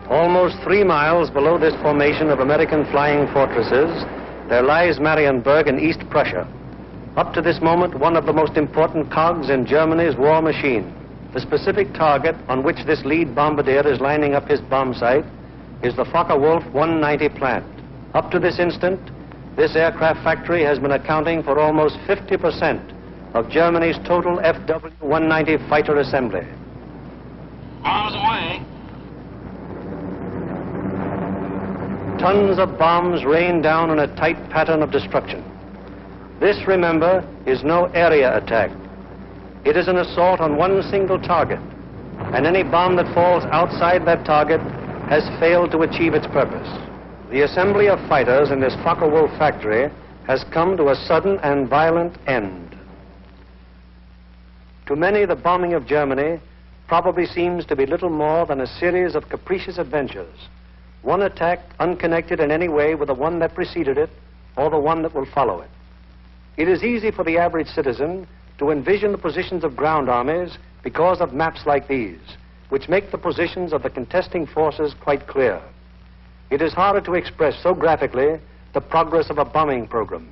Almost 3 miles below this formation of American flying fortresses, there lies Marienburg in East Prussia. Up to this moment, one of the most important cogs in Germany's war machine. The specific target on which this lead bombardier is lining up his bomb sight is the Focke-Wulf 190 plant. Up to this instant, this aircraft factory has been accounting for almost 50% of Germany's total FW-190 fighter assembly. Bombs away. Tons of bombs rain down in a tight pattern of destruction. This, remember, is no area attack. It is an assault on one single target, and any bomb that falls outside that target has failed to achieve its purpose. The assembly of fighters in this Focke-Wulf factory has come to a sudden and violent end. To many, the bombing of Germany probably seems to be little more than a series of capricious adventures, one attack unconnected in any way with the one that preceded it or the one that will follow it. It is easy for the average citizen to envision the positions of ground armies because of maps like these, which make the positions of the contesting forces quite clear. It is harder to express so graphically the progress of a bombing program.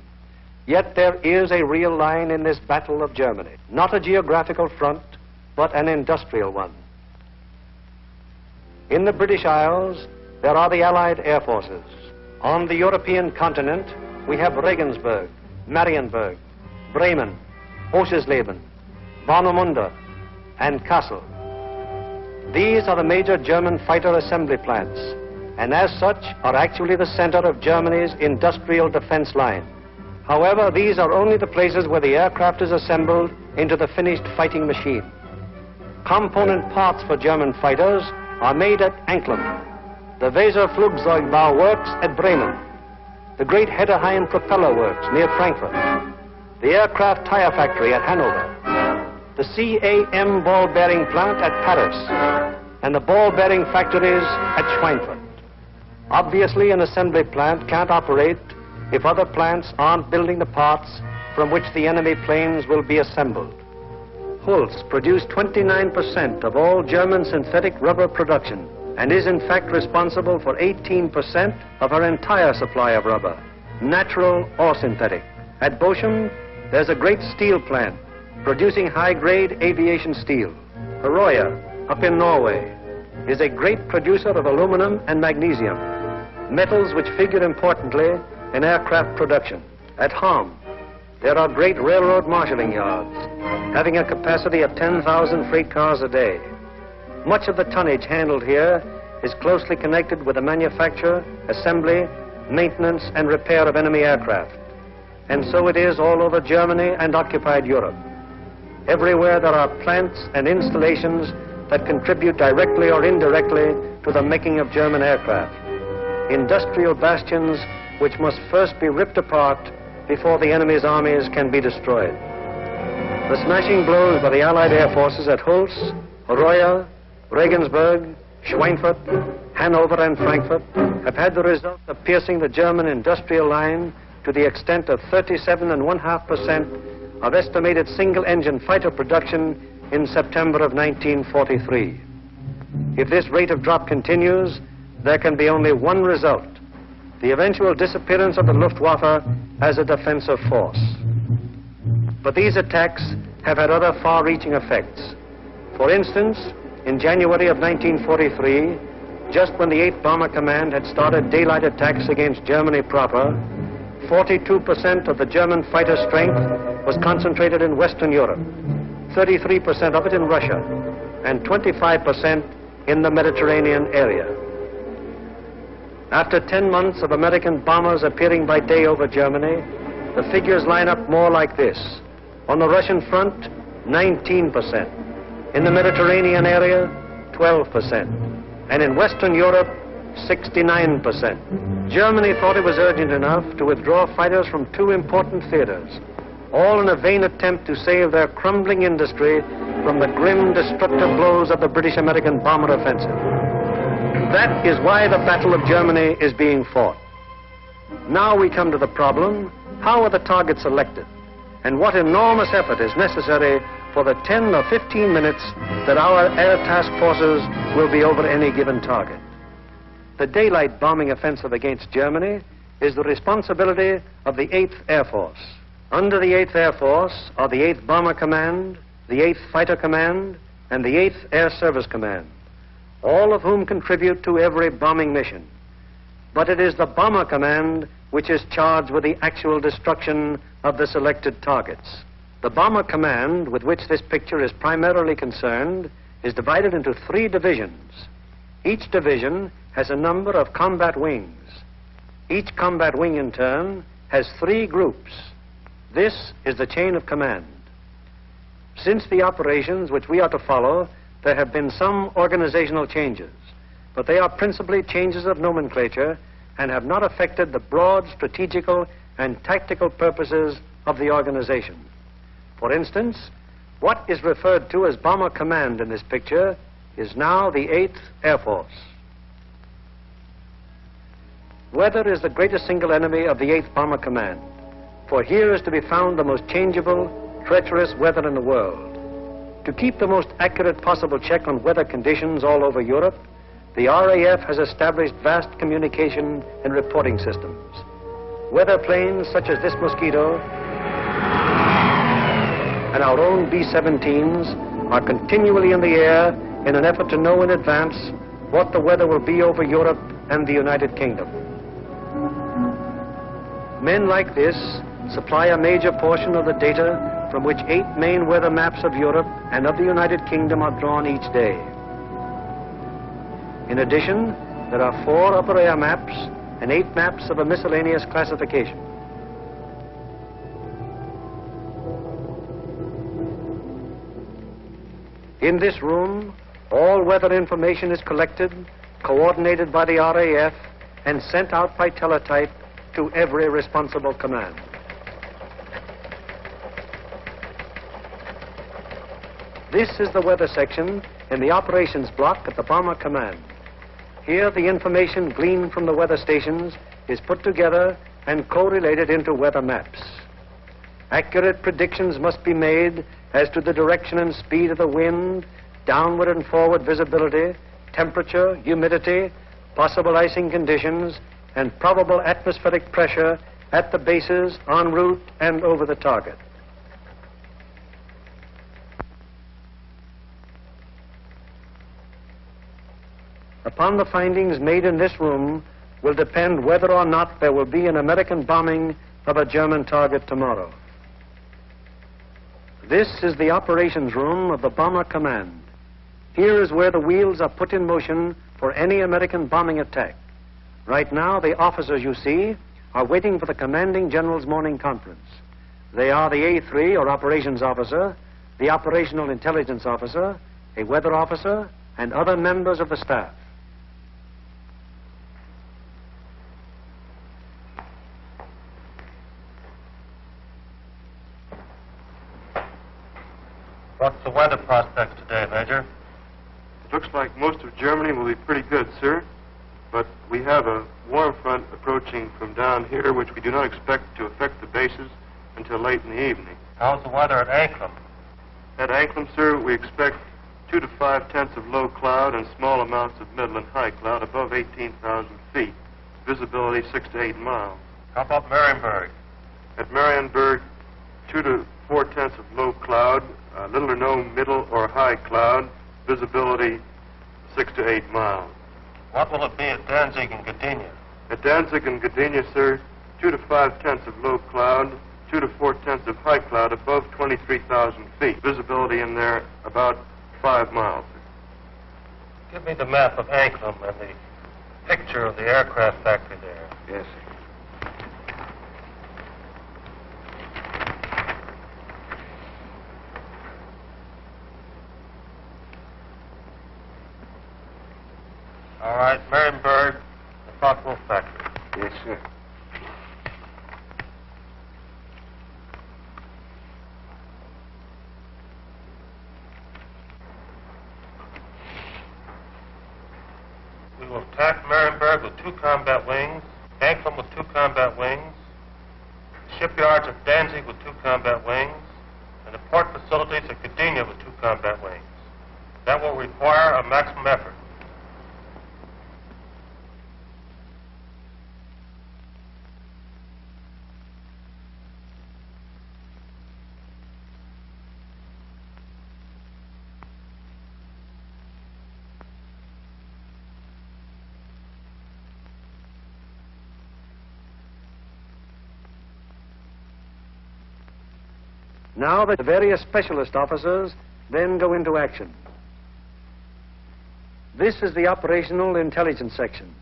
Yet there is a real line in this battle of Germany, not a geographical front, but an industrial one. In the British Isles, there are the Allied air forces. On the European continent, we have Regensburg, Marienburg, Bremen, Oschersleben, Warnemünde, and Kassel. These are the major German fighter assembly plants, and as such are actually the center of Germany's industrial defense line. However, these are only the places where the aircraft is assembled into the finished fighting machine. Component parts for German fighters are made at Anklam, the Weser-Flugzeugbau works at Bremen, the great Hedderheim propeller works near Frankfurt, the aircraft tire factory at Hanover, the CAM ball bearing plant at Paris, and the ball bearing factories at Schweinfurt. Obviously, an assembly plant can't operate if other plants aren't building the parts from which the enemy planes will be assembled. Holz produced 29% of all German synthetic rubber production and is in fact responsible for 18% of our entire supply of rubber, natural or synthetic. At Bochum, there's a great steel plant producing high-grade aviation steel. Herøya, up in Norway, is a great producer of aluminum and magnesium, metals which figure importantly in aircraft production. At Ham, there are great railroad marshalling yards, having a capacity of 10,000 freight cars a day. Much of the tonnage handled here is closely connected with the manufacture, assembly, maintenance, and repair of enemy aircraft. And so it is all over Germany and occupied Europe. Everywhere there are plants and installations that contribute directly or indirectly to the making of German aircraft. Industrial bastions which must first be ripped apart before the enemy's armies can be destroyed. The smashing blows by the Allied air forces at Holz, Herøya, Regensburg, Schweinfurt, Hanover, and Frankfurt have had the result of piercing the German industrial line to the extent of 37.5% of estimated single-engine fighter production in September of 1943. If this rate of drop continues, there can be only one result: the eventual disappearance of the Luftwaffe as a defensive force. But these attacks have had other far-reaching effects. For instance, in January of 1943, just when the 8th Bomber Command had started daylight attacks against Germany proper, 42% of the German fighter strength was concentrated in Western Europe, 33% of it in Russia, and 25% in the Mediterranean area. After 10 months of American bombers appearing by day over Germany, the figures line up more like this. On the Russian front, 19%. In the Mediterranean area, 12%. And in Western Europe, 69%. Germany thought it was urgent enough to withdraw fighters from 2 important theaters, all in a vain attempt to save their crumbling industry from the grim, destructive blows of the British-American bomber offensive. That is why the Battle of Germany is being fought. Now we come to the problem: how are the targets selected? And what enormous effort is necessary for the 10 or 15 minutes that our air task forces will be over any given target. The daylight bombing offensive against Germany is the responsibility of the 8th Air Force. Under the 8th Air Force are the 8th Bomber Command, the 8th Fighter Command, and the 8th Air Service Command, all of whom contribute to every bombing mission. But it is the Bomber Command which is charged with the actual destruction of the selected targets. The Bomber Command, with which this picture is primarily concerned, is divided into 3 divisions. Each division has a number of combat wings. Each combat wing, in turn, has 3 groups. This is the chain of command. Since the operations which we are to follow, there have been some organizational changes, but they are principally changes of nomenclature and have not affected the broad strategical and tactical purposes of the organization. For instance, what is referred to as Bomber Command in this picture is now the 8th Air Force. Weather is the greatest single enemy of the 8th Bomber Command, for here is to be found the most changeable, treacherous weather in the world. To keep the most accurate possible check on weather conditions all over Europe, the RAF has established vast communication and reporting systems. Weather planes such as this Mosquito and our own B-17s are continually in the air in an effort to know in advance what the weather will be over Europe and the United Kingdom. Men like this supply a major portion of the data from which 8 main weather maps of Europe and of the United Kingdom are drawn each day. In addition, there are 4 upper air maps and 8 maps of a miscellaneous classification. In this room, all weather information is collected, coordinated by the RAF, and sent out by teletype to every responsible command. This is the weather section in the operations block at the Bomber Command. Here, the information gleaned from the weather stations is put together and correlated into weather maps. Accurate predictions must be made as to the direction and speed of the wind, downward and forward visibility, temperature, humidity, possible icing conditions, and probable atmospheric pressure at the bases, en route, and over the target. Upon the findings made in this room will depend whether or not there will be an American bombing of a German target tomorrow. This is the operations room of the Bomber Command. Here is where the wheels are put in motion for any American bombing attack. Right now, the officers you see are waiting for the commanding general's morning conference. They are the A3, or operations officer, the operational intelligence officer, a weather officer, and other members of the staff. What's the weather prospects today, Major? It looks like most of Germany will be pretty good, sir. But we have a warm front approaching from down here, which we do not expect to affect the bases until late in the evening. How's the weather at Anklam? At Anklam, sir, we expect 2 to 5 tenths of low cloud and small amounts of middle and high cloud above 18,000 feet. Visibility 6 to 8 miles. How about Marienburg? At Marienburg, 2 to 4 tenths of low cloud, little or no middle or high cloud, visibility 6 to 8 miles. What will it be at Danzig and Gdynia? At Danzig and Gdynia, sir, 2 to 5 tenths of low cloud, 2 to 4 tenths of high cloud above 23,000 feet. Visibility in there about 5 miles. Give me the map of Anklam and the picture of the aircraft factory there. Yes, sir. All right, Marienburg, the Focke-Wulf factory. Yes, sir. We will attack Marienburg with 2 combat wings, Anklam with 2 combat wings, shipyards at Danzig with 2 combat wings, and the port facilities at Gdynia with 2 combat wings. That will require a maximum effort. Now the various specialist officers then go into action. This is the operational intelligence section.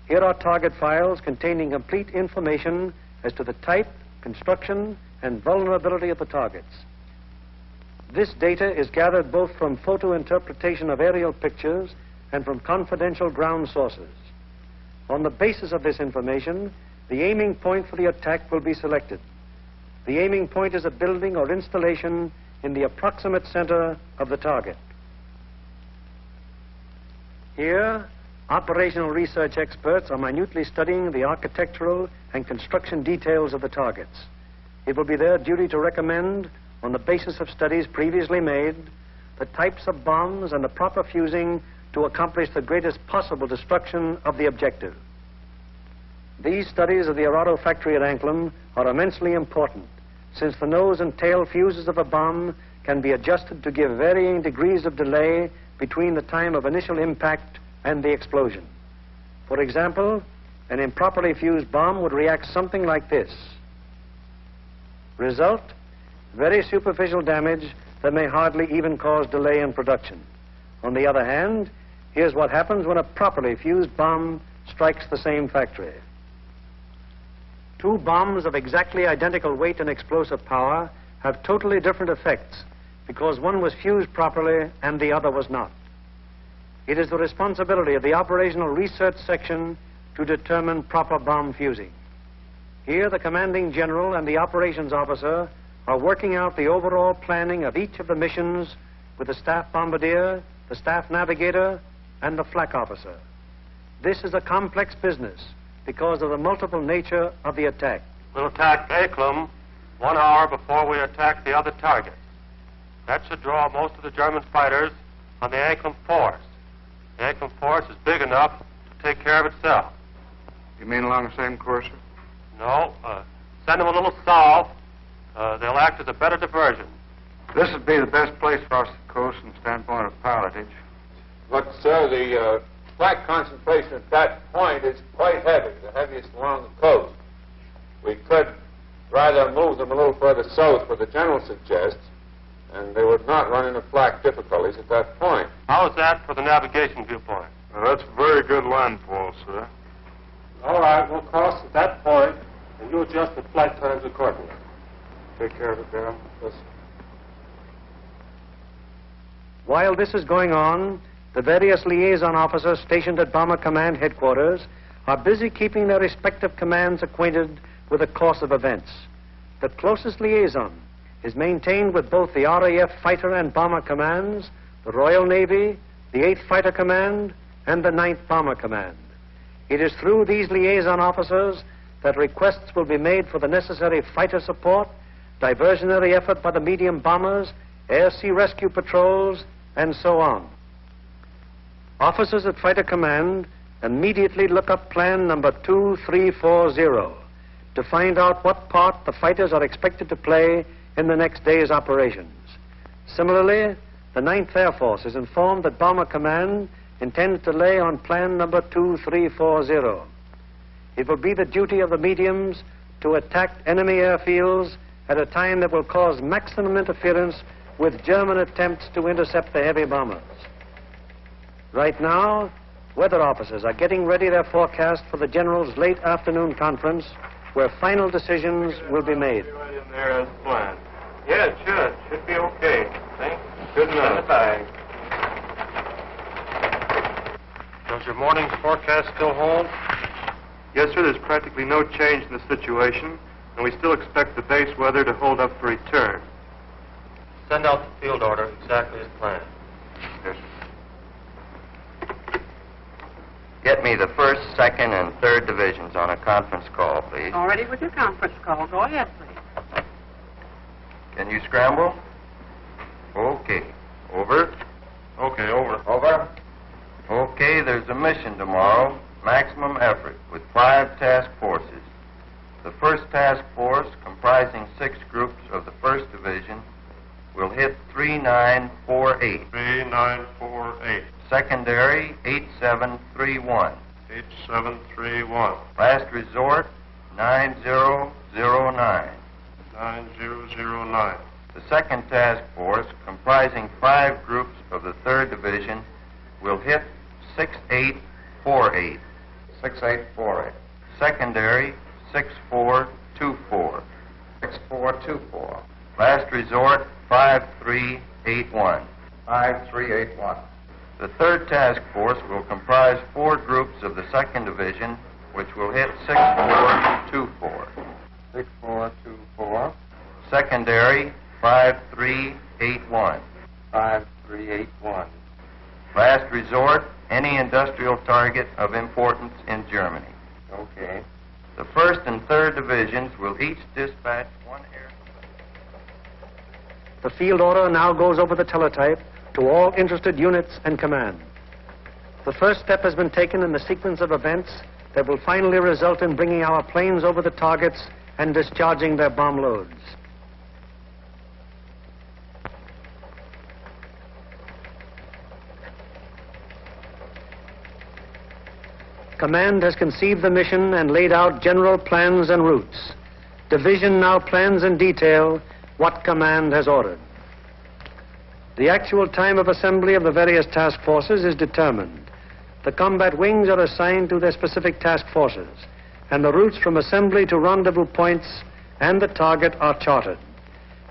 Here are target files containing complete information as to the type, construction, and vulnerability of the targets. This data is gathered both from photo interpretation of aerial pictures and from confidential ground sources. On the basis of this information, the aiming point for the attack will be selected. The aiming point is a building or installation in the approximate center of the target. Here, operational research experts are minutely studying the architectural and construction details of the targets. It will be their duty to recommend, on the basis of studies previously made, the types of bombs and the proper fusing to accomplish the greatest possible destruction of the objective. These studies of the Arado factory at Anklam are immensely important, since the nose and tail fuses of a bomb can be adjusted to give varying degrees of delay between the time of initial impact and the explosion. For example, an improperly fused bomb would react something like this. Result, very superficial damage that may hardly even cause delay in production. On the other hand, here's what happens when a properly fused bomb strikes the same factory. 2 bombs of exactly identical weight and explosive power have totally different effects because one was fused properly and the other was not. It is the responsibility of the operational research section to determine proper bomb fusing. Here, the commanding general and the operations officer are working out the overall planning of each of the missions with the staff bombardier, the staff navigator, and the flak officer. This is a complex business because of the multiple nature of the attack. We'll attack Anklam 1 hour before we attack the other targets. That should draw most of the German fighters on the Anklam force. The Anklam force is big enough to take care of itself. You mean along the same course, sir? No, send them a little south. They'll act as a better diversion. This would be the best place across the coast from the standpoint of pilotage. But, sir, the flak concentration at that point is quite heavy, the heaviest along the coast. We could rather move them a little further south, what the general suggests, and they would not run into flak difficulties at that point. How is that for the navigation viewpoint? That's a very good landfall, sir. All right, we'll cross at that point, and you adjust the flight times accordingly. Take care of it, Darrell. Yes. While this is going on, the various liaison officers stationed at Bomber Command headquarters are busy keeping their respective commands acquainted with the course of events. The closest liaison is maintained with both the RAF Fighter and Bomber Commands, the Royal Navy, the 8th Fighter Command, and the 9th Bomber Command. It is through these liaison officers that requests will be made for the necessary fighter support, diversionary effort by the medium bombers, air-sea rescue patrols, and so on. Officers at Fighter Command immediately look up plan number 2340 to find out what part the fighters are expected to play in the next day's operations. Similarly, the 9th Air Force is informed that Bomber Command intends to lay on plan number 2340. It will be the duty of the mediums to attack enemy airfields at a time that will cause maximum interference with German attempts to intercept the heavy bombers. Right now, weather officers are getting ready their forecast for the General's late afternoon conference, where final decisions will be made. Right in there as planned. Yeah, it should. Should be okay. Thanks. Good enough. Bye. Does your morning's forecast still hold? Yes, sir. There's practically no change in the situation, and we still expect the base weather to hold up for return. Send out the field order exactly as planned. Yes, sir. Get me the 1st, 2nd, and 3rd divisions on a conference call, please. Already with your conference call. Go ahead, please. Can you scramble? Okay. Over. Okay, over. Over. Okay, there's a mission tomorrow. Maximum effort with 5 task forces. The first task force, comprising 6 groups of the 1st Division, will hit 3948. 3948. Secondary, 8731. 8731. Last resort, 9009. 9009. The second task force, comprising 5 groups of the 3rd Division, will hit 6848. 6848. Secondary, 6424. 6424. Last resort, 5381. 5381. The 3rd task force will comprise 4 groups of the 2nd Division, which will hit 6424. 6424. Secondary, 5381. 5381. Last resort, any industrial target of importance in Germany. Okay. The 1st and 3rd Divisions will each dispatch 1 air. The field order now goes over the teletype to all interested units and command. The first step has been taken in the sequence of events that will finally result in bringing our planes over the targets and discharging their bomb loads. Command has conceived the mission and laid out general plans and routes. Division now plans in detail what command has ordered. The actual time of assembly of the various task forces is determined. The combat wings are assigned to their specific task forces, and the routes from assembly to rendezvous points and the target are charted.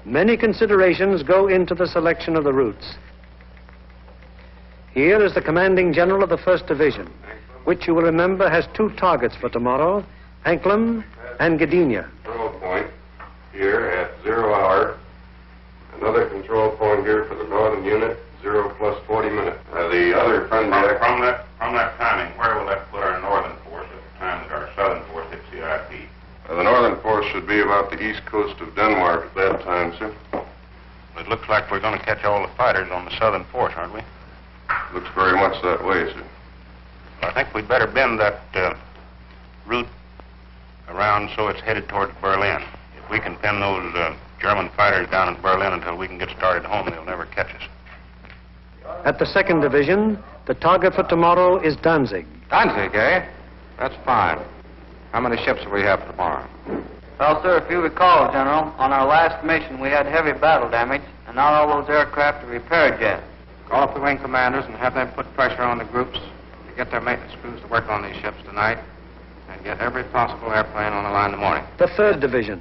Many considerations go into the selection of the routes. Here is the commanding general of the 1st Division, which you will remember has 2 targets for tomorrow, Anklam and Gdynia. Control point here at 0 hour. Another control point here for the northern unit, 0 plus 40 minutes. The other friendly... From that timing, where will that put our northern force at the time that our southern force hits CIP? The northern force should be about the east coast of Denmark at that time, sir. It looks like we're going to catch all the fighters on the southern force, aren't we? Looks very much that way, sir. I think we'd better bend that route around so it's headed towards Berlin. If we can pin those German fighters down in Berlin until we can get started home, they'll never catch us. At the 2nd Division, the target for tomorrow is Danzig. Danzig, eh? That's fine. How many ships will we have for tomorrow? Well, sir, if you recall, General, on our last mission we had heavy battle damage, and now all those aircraft are repaired yet. Call up the wing commanders and have them put pressure on the groups to get their maintenance crews to work on these ships tonight and get every possible airplane on the line in the morning. The 3rd Division,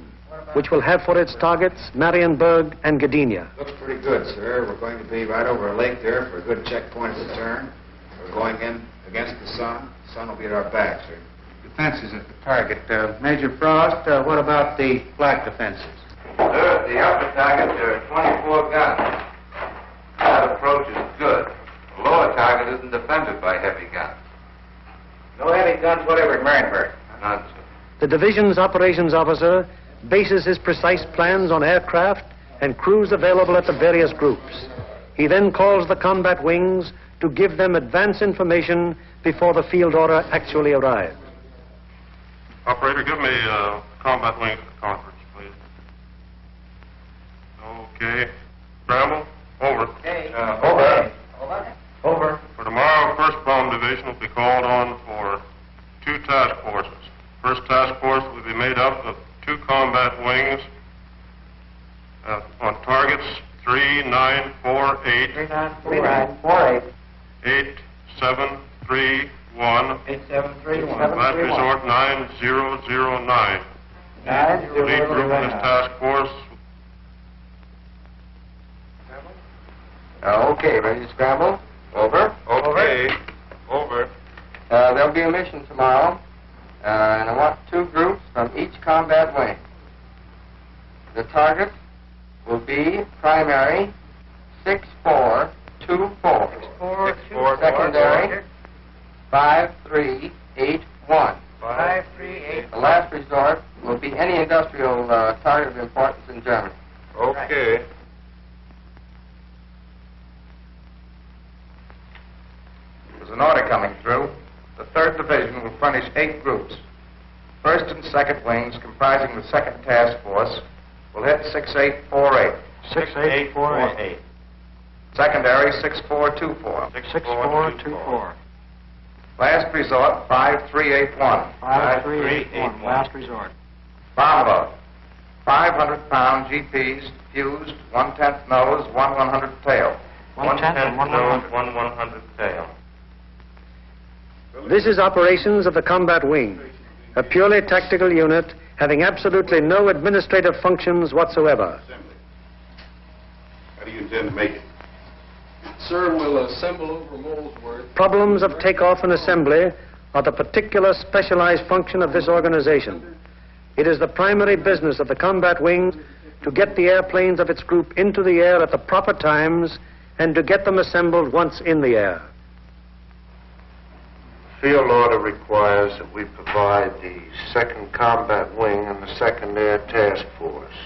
which will have for its targets Marienburg and Gdynia. Looks pretty good, sir. We're going to be right over a lake there for a good checkpoint at the turn. We're going in against the sun. The sun will be at our back, sir. Defenses at the target. Major Frost, what about the flat defenses? Sir, at the upper target, there are 24 guns. That approach is good. The lower target isn't defended by heavy guns. No heavy guns whatever at Marienburg. None, sir. The division's operations officer bases his precise plans on aircraft and crews available at the various groups. He then calls the combat wings to give them advance information before the field order actually arrives. Operator, give me combat wings conference, please. Okay. Scramble, over. Okay. Over. Over. For tomorrow, 1st Bomb Division will be called on for 2 task forces. First task force will be made up of 2 combat wings on targets 3948, 3948. 8731, 8731. last resort 9009. Lead group in this task force. Okay, ready to scramble? Over. Okay. Over. There'll be a mission tomorrow, and I want 2 groups from each combat wing. The target will be primary 6424. 6424. Secondary 5381. 5381. The last resort will be any industrial target of importance in Germany. Okay. There's an order coming through. The 3rd Division will furnish 8 groups. 1st and 2nd wings, comprising the 2nd Task Force, will hit 6848. 6848. Secondary, 6424. 6424. Last resort, 5381. 5381. Last resort. Bomb load. 500-pound GPs, fused, 1/10 nose, 1/100 tail. 1/10 nose, 1/100 tail. This is operations of the combat wing, a purely tactical unit having absolutely no administrative functions whatsoever. How do you intend to make it? Sir, we'll assemble over Molesworth. Problems of takeoff and assembly are the particular specialized function of this organization. It is the primary business of the combat wing to get the airplanes of its group into the air at the proper times and to get them assembled once in the air. Field order requires that we provide the 2nd Combat Wing and the 2nd Air Task Force.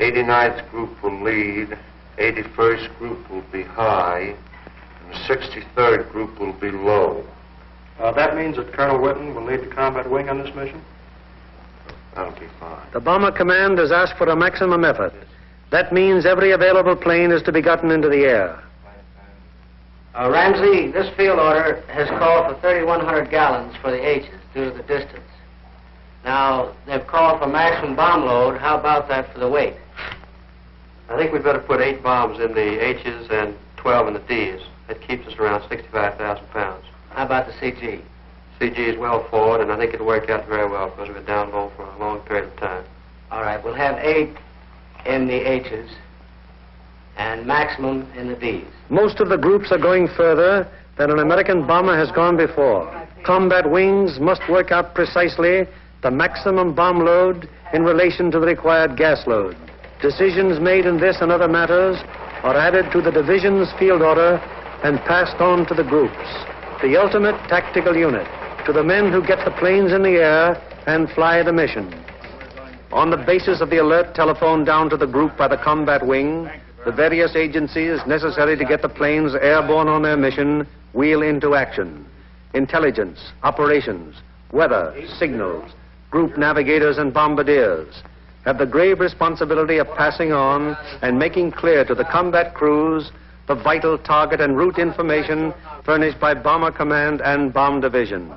89th Group will lead, 81st Group will be high, and the 63rd Group will be low. That means that Colonel Whitten will lead the combat wing on this mission? That'll be fine. The Bomber Command has asked for a maximum effort. That means every available plane is to be gotten into the air. Ramsey, this field order has called for 3,100 gallons for the H's due to the distance. Now, they've called for maximum bomb load. How about that for the weight? I think we'd better put 8 bombs in the H's and 12 in the D's. That keeps us around 65,000 pounds. How about the CG? CG is well forward, and I think it'll work out very well because we've been down low for a long period of time. All right, we'll have 8 in the H's and maximum in the D's. Most of the groups are going further than an American bomber has gone before. Combat wings must work out precisely the maximum bomb load in relation to the required gas load. Decisions made in this and other matters are added to the division's field order and passed on to the groups, the ultimate tactical unit, to the men who get the planes in the air and fly the mission. On the basis of the alert telephoned down to the group by the combat wing, the various agencies necessary to get the planes airborne on their mission wheel into action. Intelligence, operations, weather, signals, group navigators and bombardiers have the grave responsibility of passing on and making clear to the combat crews the vital target and route information furnished by Bomber Command and Bomb Division.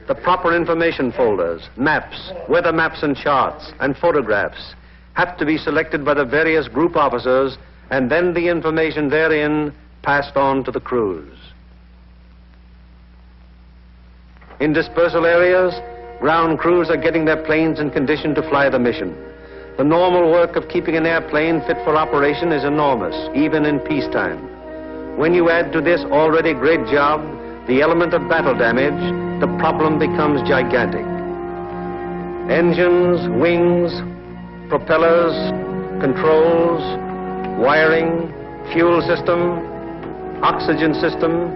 The proper information folders, maps, weather maps and charts, and photographs have to be selected by the various group officers and then the information therein passed on to the crews. In dispersal areas, ground crews are getting their planes in condition to fly the mission. The normal work of keeping an airplane fit for operation is enormous, even in peacetime. When you add to this already great job the element of battle damage, the problem becomes gigantic. Engines, wings, propellers, controls, wiring, fuel system, oxygen system,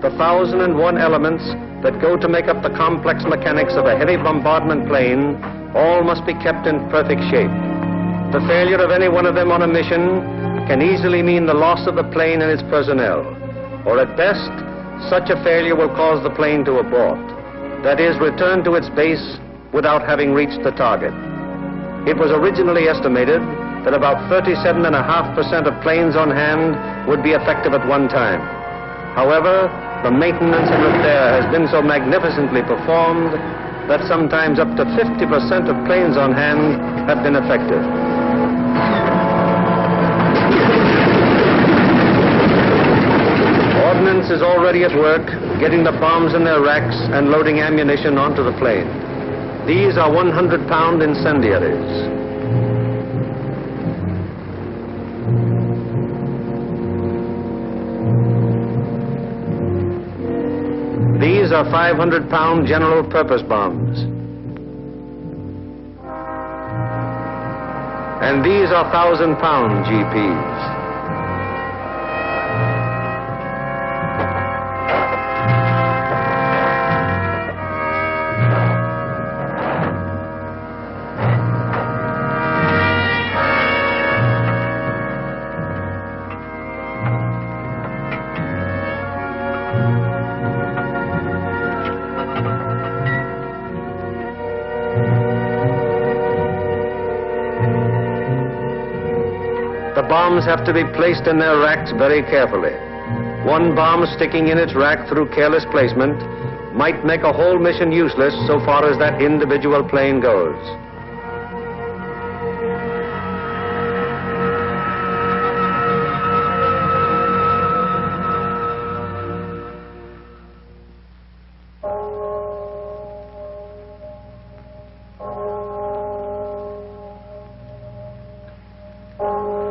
the 1,001 elements that go to make up the complex mechanics of a heavy bombardment plane all must be kept in perfect shape. The failure of any one of them on a mission can easily mean the loss of the plane and its personnel, or at best, such a failure will cause the plane to abort, that is, return to its base without having reached the target. It was originally estimated that about 37.5% of planes on hand would be effective at one time. However, the maintenance and repair has been so magnificently performed that sometimes up to 50% of planes on hand have been effective. Ordnance is already at work, getting the bombs in their racks and loading ammunition onto the plane. These are 100-pound incendiaries. These are 500-pound general purpose bombs. And these are 1,000-pound GPs. bombs have to be placed in their racks very carefully. One bomb sticking in its rack through careless placement might make a whole mission useless so far as that individual plane goes.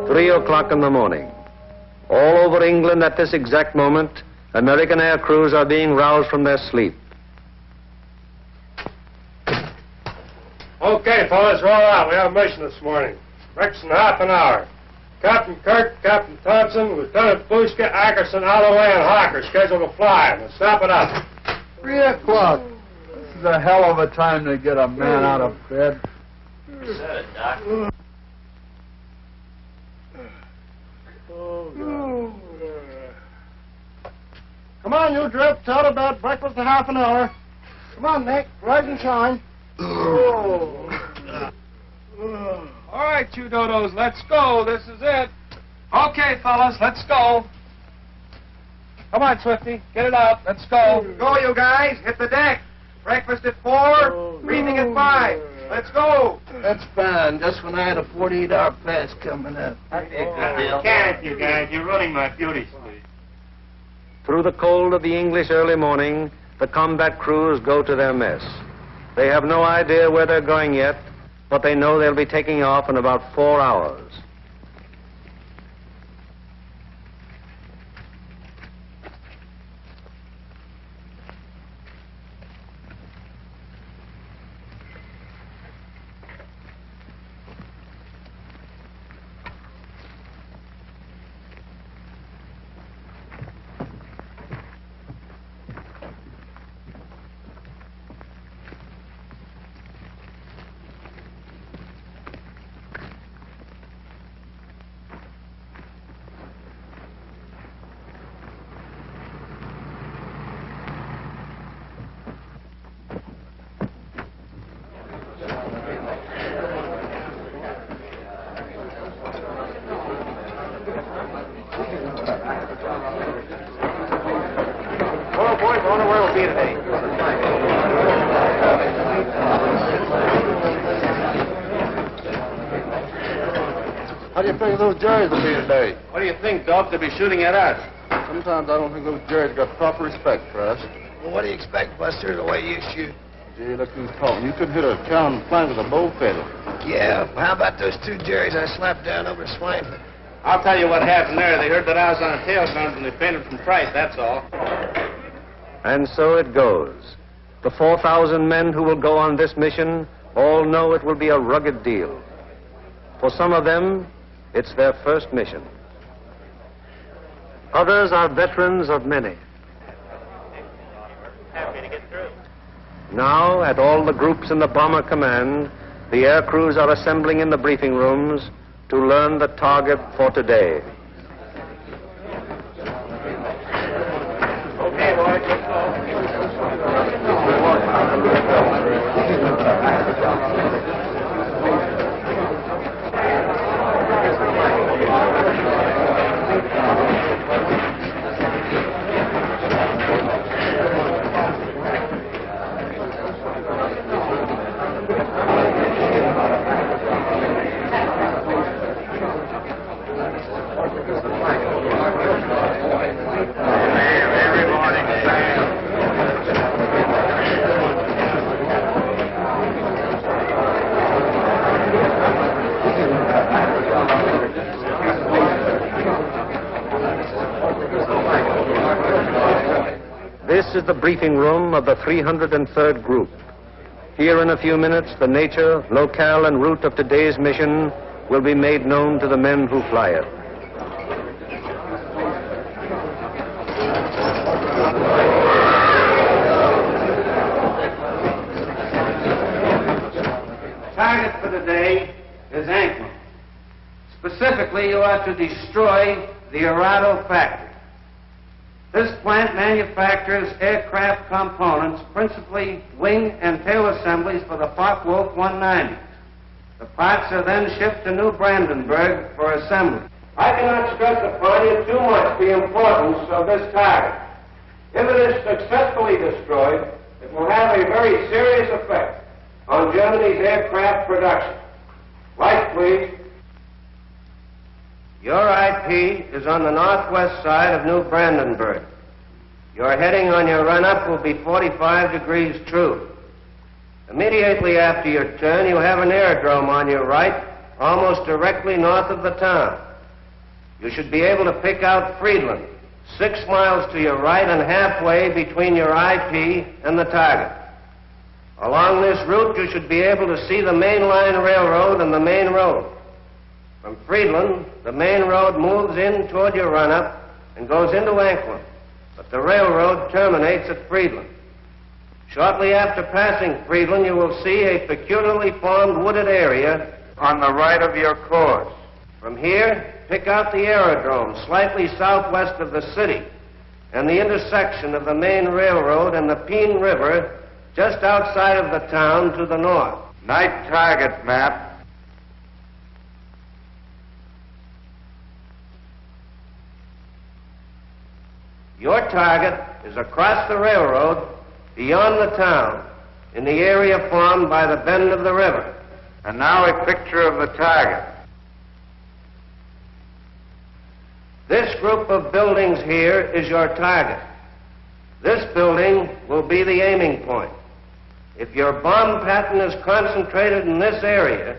Three o'clock in the morning. All over England at this exact moment, American air crews are being roused from their sleep. Okay, fellas, roll out. We have a mission this morning. Breakfast in half an hour. Captain Kirk, Captain Thompson, Lieutenant Bushka, Ackerson, Holloway, and Hawker scheduled to fly. We'll snap it up. 3 o'clock. This is a hell of a time to get a man out of bed. Good, Doc. Come on, you drift out of bed. Breakfast in half an hour. Come on, Nick. Rise and shine. All right, you dodos, let's go. This is it. Okay, fellas, let's go. Come on, Swifty, get it out. Let's go. Go, you guys. Hit the deck. Breakfast at 4, briefing at 5. Let's go. That's fine. Just when I had a 48-hour pass coming up. Can't you guys? You're running my beauty sleep. Through the cold of the English early morning, the combat crews go to their mess. They have no idea where they're going yet, but they know they'll be taking off in about 4 hours. How do you figure those Jerrys will be today? What do you think, Doc? They'll be shooting at us. Sometimes I don't think those Jerrys got proper respect for us. Well, what do you expect, Buster, the way you shoot? Gee, look who's talking. You could hit a cow in the flank with a bow feather. Yeah, well, how about those 2 Jerrys I slapped down over Swainford? I'll tell you what happened there. They heard that I was on a tail gun and they fainted from fright, that's all. And so it goes. The 4,000 men who will go on this mission all know it will be a rugged deal. For some of them, it's their first mission. Others are veterans of many. Happy to get through. Now, at all the groups in the bomber command, the air crews are assembling in the briefing rooms to learn the target for today. Okay, boys, let's go. This is the briefing room of the 303rd Group. Here in a few minutes, the nature, locale, and route of today's mission will be made known to the men who fly it. Target for today is Ankman. Specifically, you are to destroy the Arado factory. This plant manufactures aircraft components, principally wing and tail assemblies for the Focke-Wulf 190. The parts are then shipped to New Brandenburg for assembly. I cannot stress upon you too much the importance of this target. If it is successfully destroyed, it will have a very serious effect on Germany's aircraft production. Lights, please. Your IP is on the northwest side of New Brandenburg. Your heading on your run-up will be 45 degrees true. Immediately after your turn, you have an aerodrome on your right, almost directly north of the town. You should be able to pick out Friedland, 6 miles to your right and halfway between your IP and the target. Along this route, you should be able to see the main line railroad and the main road. From Friedland, the main road moves in toward your run-up and goes into Anklam, but the railroad terminates at Friedland. Shortly after passing Friedland, you will see a peculiarly formed wooded area on the right of your course. From here, pick out the aerodrome slightly southwest of the city and the intersection of the main railroad and the Peene River just outside of the town to the north. Night target map. Your target is across the railroad beyond the town in the area formed by the bend of the river. And now a picture of the target. This group of buildings here is your target. This building will be the aiming point. If your bomb pattern is concentrated in this area,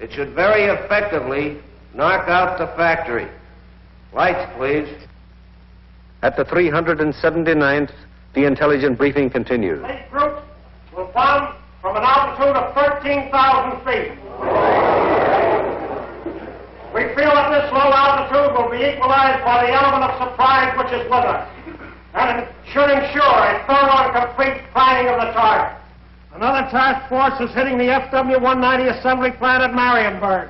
it should very effectively knock out the factory. Lights, please. At the 379th, the intelligence briefing continues. These groups will bomb from an altitude of 13,000 feet. We feel that this low altitude will be equalized by the element of surprise which is with us, and should ensure a thorough and complete finding of the target. Another task force is hitting the FW-190 assembly plant at Marienburg.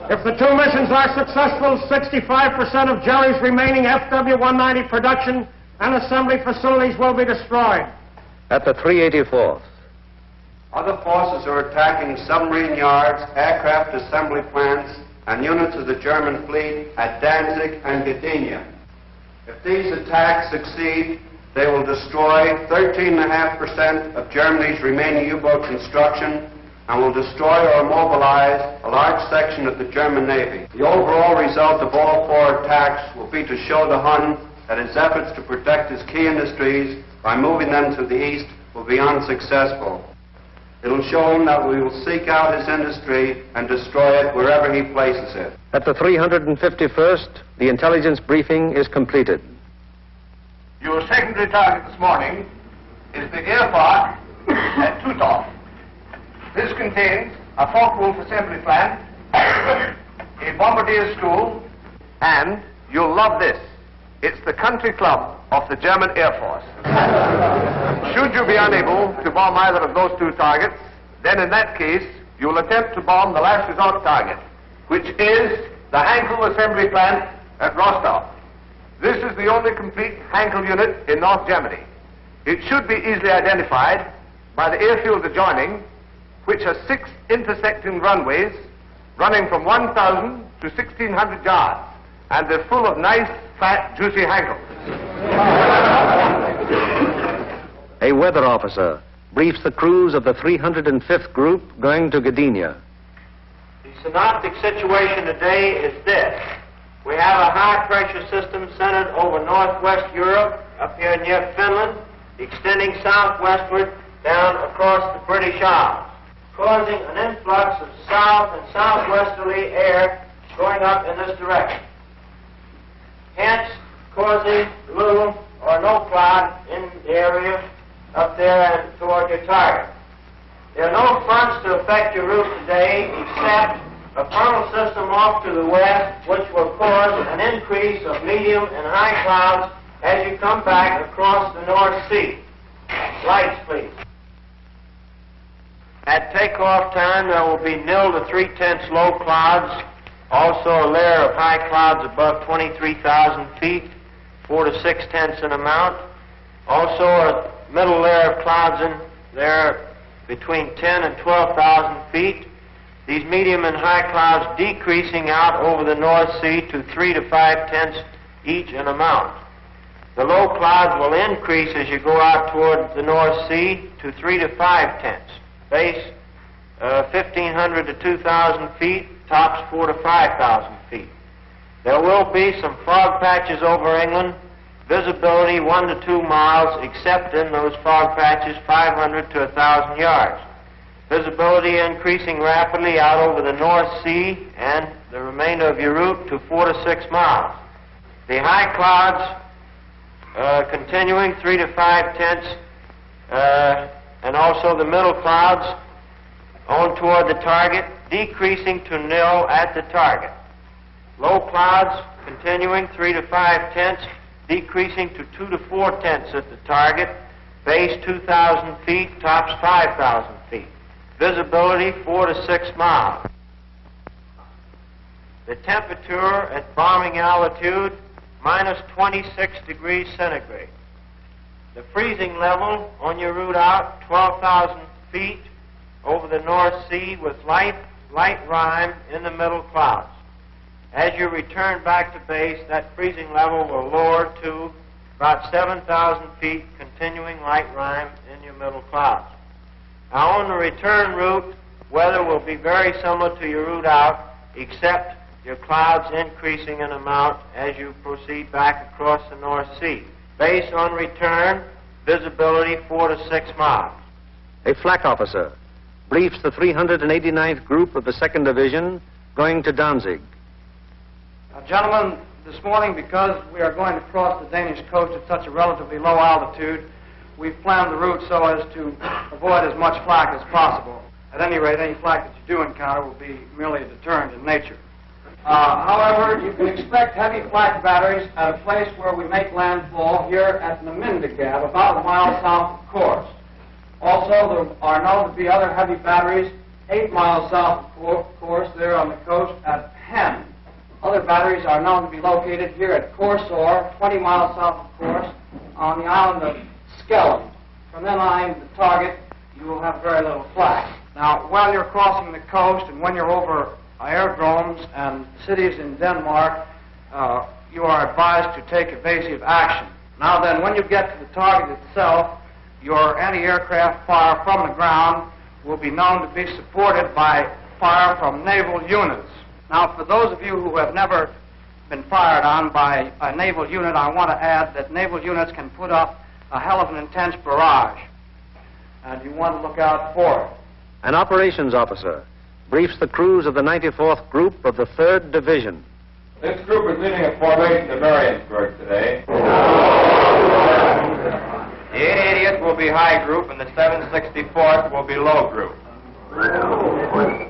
If the two missions are successful, 65% of Jerry's remaining FW-190 production and assembly facilities will be destroyed. At the 384th, Other forces are attacking submarine yards, aircraft assembly plants, and units of the German fleet at Danzig and Gdynia. If these attacks succeed, they will destroy 13.5% of Germany's remaining U-boat construction and will destroy or immobilize a large section of the German Navy. The overall result of all 4 attacks will be to show the Hun that his efforts to protect his key industries by moving them to the east will be unsuccessful. It will show him that we will seek out his industry and destroy it wherever he places it. At the 351st, the intelligence briefing is completed. Your secondary target this morning is the air park at Tutov. This contains a Focke-Wulf assembly plant, a bombardier school, and you'll love this. It's the country club of the German Air Force. Should you be unable to bomb either of those 2 targets, then in that case, you'll attempt to bomb the last resort target, which is the Hankel assembly plant at Rostov. This is the only complete Hankel unit in North Germany. It should be easily identified by the airfields adjoining, which are 6 intersecting runways running from 1,000 to 1,600 yards, and they're full of nice, fat, juicy Hankels. A weather officer briefs the crews of the 305th group going to Gdynia. The synoptic situation today is this. We have a high-pressure system centered over northwest Europe, up here near Finland, extending southwestward down across the British Isles, causing an influx of south and southwesterly air going up in this direction, hence causing little or no cloud in the area up there and toward your target. There are no fronts to affect your route today except a frontal system off to the west, which will cause an increase of medium and high clouds as you come back across the North Sea. Lights, please. At takeoff time, there will be 0 to 3/10 low clouds, also a layer of high clouds above 23,000 feet, 4 to 6/10 in amount. Also a middle layer of clouds in there between 10 and 12,000 feet. these medium and high clouds decreasing out over the North Sea to 3 to 5 tenths each in amount. The low clouds will increase as you go out toward the North Sea to 3 to 5 tenths. Base 1,500 to 2,000 feet, tops 4 to 5,000 feet. There will be some fog patches over England, visibility 1 to 2 miles, except in those fog patches 500 to 1,000 yards. Visibility increasing rapidly out over the North Sea and the remainder of your route to 4 to 6 miles. The high clouds continuing 3 to 5 tenths, and also the middle clouds on toward the target, decreasing to nil at the target. Low clouds continuing 3 to 5 tenths, decreasing to 2 to 4 tenths at the target, base 2,000 feet, tops 5,000 feet. Visibility 4 to 6 miles. The temperature at bombing altitude minus 26 degrees centigrade. The freezing level on your route out 12,000 feet over the North Sea with light rime in the middle clouds. As you return back to base, that freezing level will lower to about 7,000 feet, continuing light rime in your middle clouds. Now, on the return route, weather will be very similar to your route out, except your clouds increasing in amount as you proceed back across the North Sea. Base on return, visibility 4 to 6 miles. A flak officer briefs the 389th Group of the 2nd Division going to Danzig. Gentlemen, this morning, because we are going to cross the Danish coast at such a relatively low altitude, we've planned the route so as to avoid as much flak as possible. At any rate, any flak that you do encounter will be merely a deterrent in nature. However, you can expect heavy flak batteries at a place where we make landfall here at Namindegab, about a mile south of Kursk. Also, there are known to be other heavy batteries 8 miles south of Kursk, there on the coast at Hem. Other batteries are known to be located here at Korsor, 20 miles south of Kursk, on the island of Skellum. From then on, the target, you will have very little flak. Now, while you're crossing the coast and when you're over aerodromes and cities in Denmark, you are advised to take evasive action. Now then, when you get to the target itself, your anti-aircraft fire from the ground will be known to be supported by fire from naval units. Now, for those of you who have never been fired on by a naval unit, I want to add that naval units can put up a hell of an intense barrage, and you want to look out for it. An operations officer briefs the crews of the 94th Group of the 3rd Division. This group is leaving a formation to Mariensburg today. The 880th will be high group, and the 764th will be low group.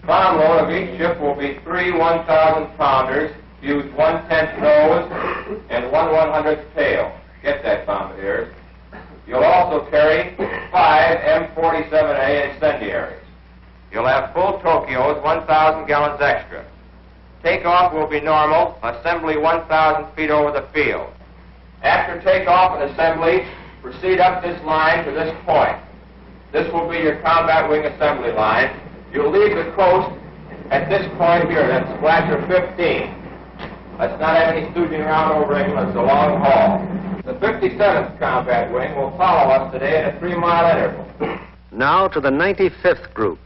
Bomb load of each ship will be 3 1,000-pounders, use 1/10 nose and 1/100th tail. Get that, bombardiers. You'll also carry 5 M47A incendiaries. You'll have full Tokyos, 1,000 gallons extra. Takeoff will be normal, assembly 1,000 feet over the field. After takeoff and assembly, proceed up this line to this point. This will be your combat wing assembly line. You'll leave the coast at this point here, that's Splasher 15. Let's not have any stooging around over England, it's a long haul. The 57th Combat Wing will follow us today at a 3-mile interval. Now to the 95th Group.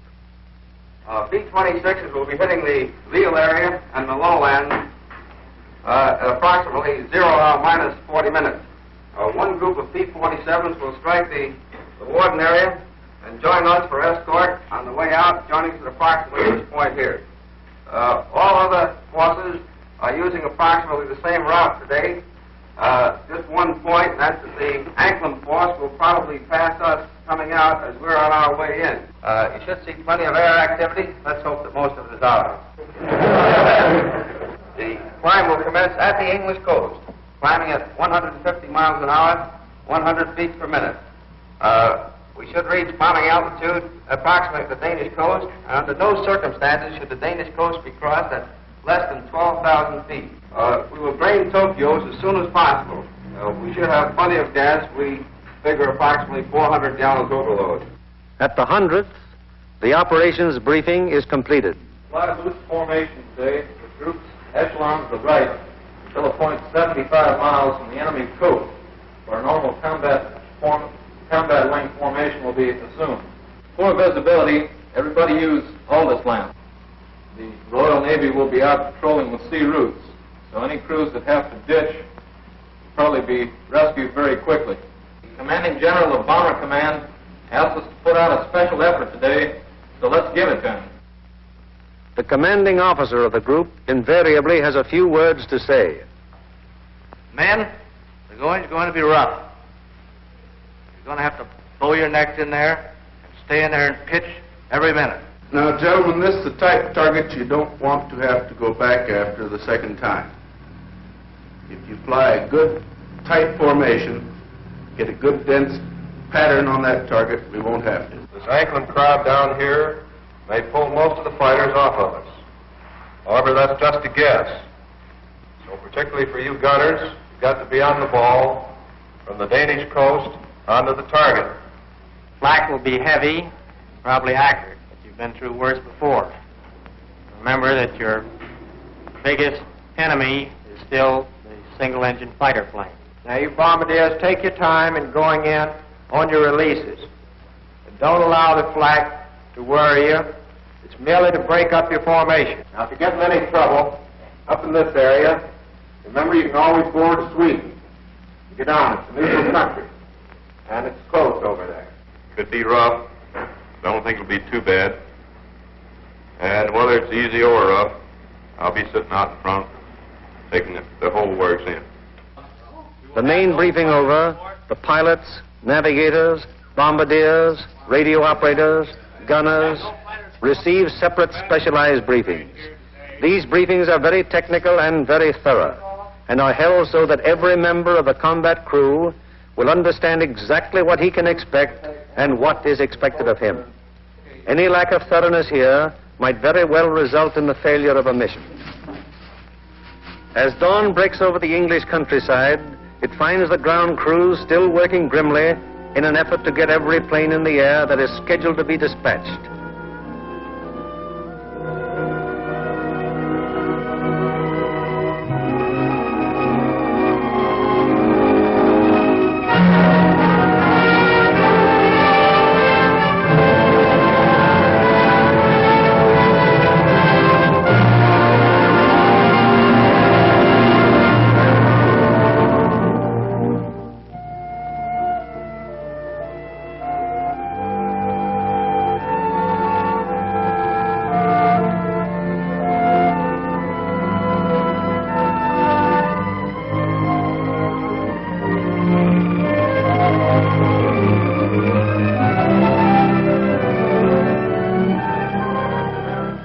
B-26s will be hitting the Lille area and the lowland at approximately 0 hour minus 40 minutes. One group of P-47s will strike the Warden area and join us for escort on the way out, joining us at approximately this point here. All other forces are using approximately the same route today. Just one point, and that's that the Anklem force will probably pass us coming out as we're on our way in. You should see plenty of air activity. Let's hope that most of it is out. The climb will commence at the English coast, climbing at 150 miles an hour, 100 feet per minute. We should reach bombing altitude approximately the Danish coast, and under no circumstances should the Danish coast be crossed at less than 12,000 feet. We will drain Tokyos as soon as possible. We should have plenty of gas. We figure approximately 400 gallons overload. At the 100th, the operations briefing is completed. Fly loose formation today with groups echelon to the right until a point 75 miles from the enemy coast, where a normal combat length formation will be assumed. For visibility, everybody use Aldous lamp. The Royal Navy will be out patrolling the sea routes, so any crews that have to ditch will probably be rescued very quickly. The Commanding General of Bomber Command asked us to put out a special effort today, so let's give it to him. The commanding officer of the group invariably has a few words to say. Men, the going's going to be rough. You're going to have to bow your necks in there and stay in there and pitch every minute. Now, gentlemen, this is the type of target you don't want to have to go back after the second time. If you fly a good, tight formation, get a good, dense pattern on that target, we won't have to. This Anklin crowd down here may pull most of the fighters off of us. However, that's just a guess. So particularly for you gunners, you've got to be on the ball from the Danish coast onto the target. Flak will be heavy, probably accurate, but you've been through worse before. Remember that your biggest enemy is still the single-engine fighter plane. Now, you bombardiers, take your time in going in on your releases. And don't allow the flak to worry you. It's merely to break up your formation. Now, if you get in any trouble up in this area, remember you can always board Sweden. Get on. It's a neutral country. And it's close over there. Could be rough. Don't think it'll be too bad. And whether it's easy or rough, I'll be sitting out in front, taking the whole works in. The main briefing over, the pilots, navigators, bombardiers, radio operators, gunners receive separate specialized briefings. These briefings are very technical and very thorough, and are held so that every member of the combat crew will understand exactly what he can expect and what is expected of him. Any lack of thoroughness here might very well result in the failure of a mission. As dawn breaks over the English countryside, it finds the ground crews still working grimly in an effort to get every plane in the air that is scheduled to be dispatched.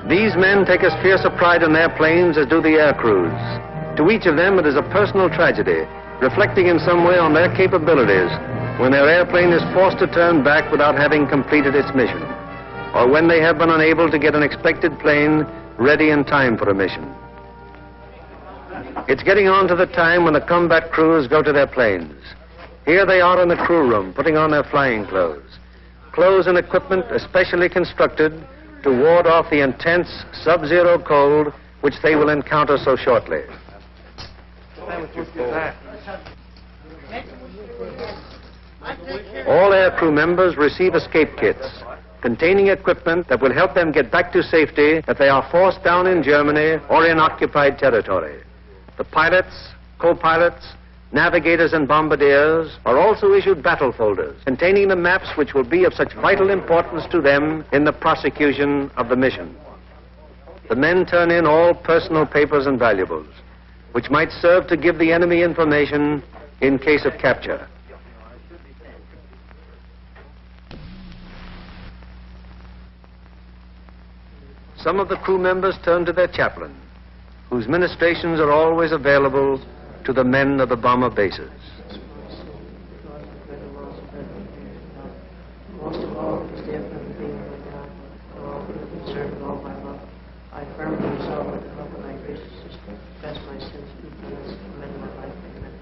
These men take as fierce a pride in their planes as do the air crews. To each of them it is a personal tragedy, reflecting in some way on their capabilities when their airplane is forced to turn back without having completed its mission, or when they have been unable to get an expected plane ready in time for a mission. It's getting on to the time when the combat crews go to their planes. Here they are in the crew room, putting on their flying clothes. Clothes and equipment especially constructed to ward off the intense sub-zero cold which they will encounter so shortly. All aircrew members receive escape kits containing equipment that will help them get back to safety if they are forced down in Germany or in occupied territory. The pilots, co-pilots, navigators and bombardiers are also issued battle folders containing the maps which will be of such vital importance to them in the prosecution of the mission. The men turn in all personal papers and valuables, which might serve to give the enemy information in case of capture. Some of the crew members turn to their chaplain, whose ministrations are always available to the men of the bomber bases. Most of all, to stay up and be with God, for all who are concerned with all my love. I firmly resolve with the help of my gracious sister, confess my sins, weaknesses, and amend my life. Amen.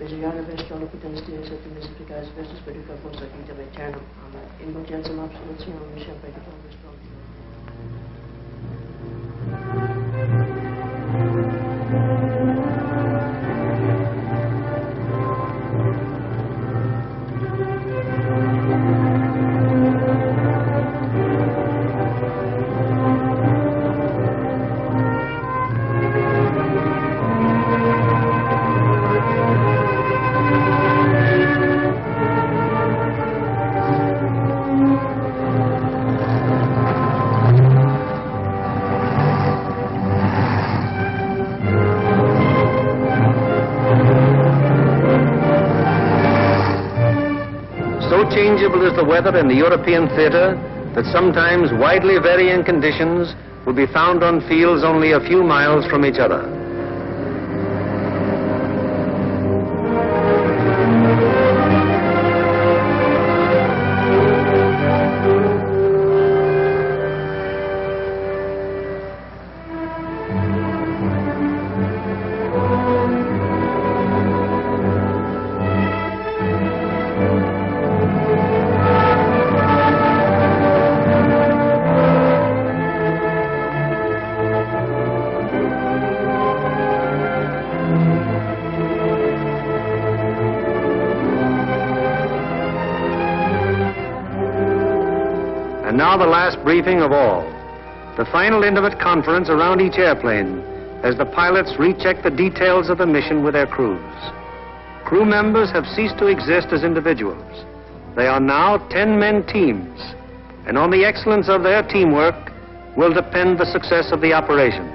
Misericorde bestolo potenziale sette mesi peccatis vestus per duca posta vitam aeternam. Amen. Indulgenza absolutionem, mission per duca vestum. changeable is the weather in the European theater that sometimes widely varying conditions will be found on fields only a few miles from each other. And now the last briefing of all. The final intimate conference around each airplane as the pilots recheck the details of the mission with their crews. Crew members have ceased to exist as individuals. They are now 10-man teams, and on the excellence of their teamwork will depend the success of the operation.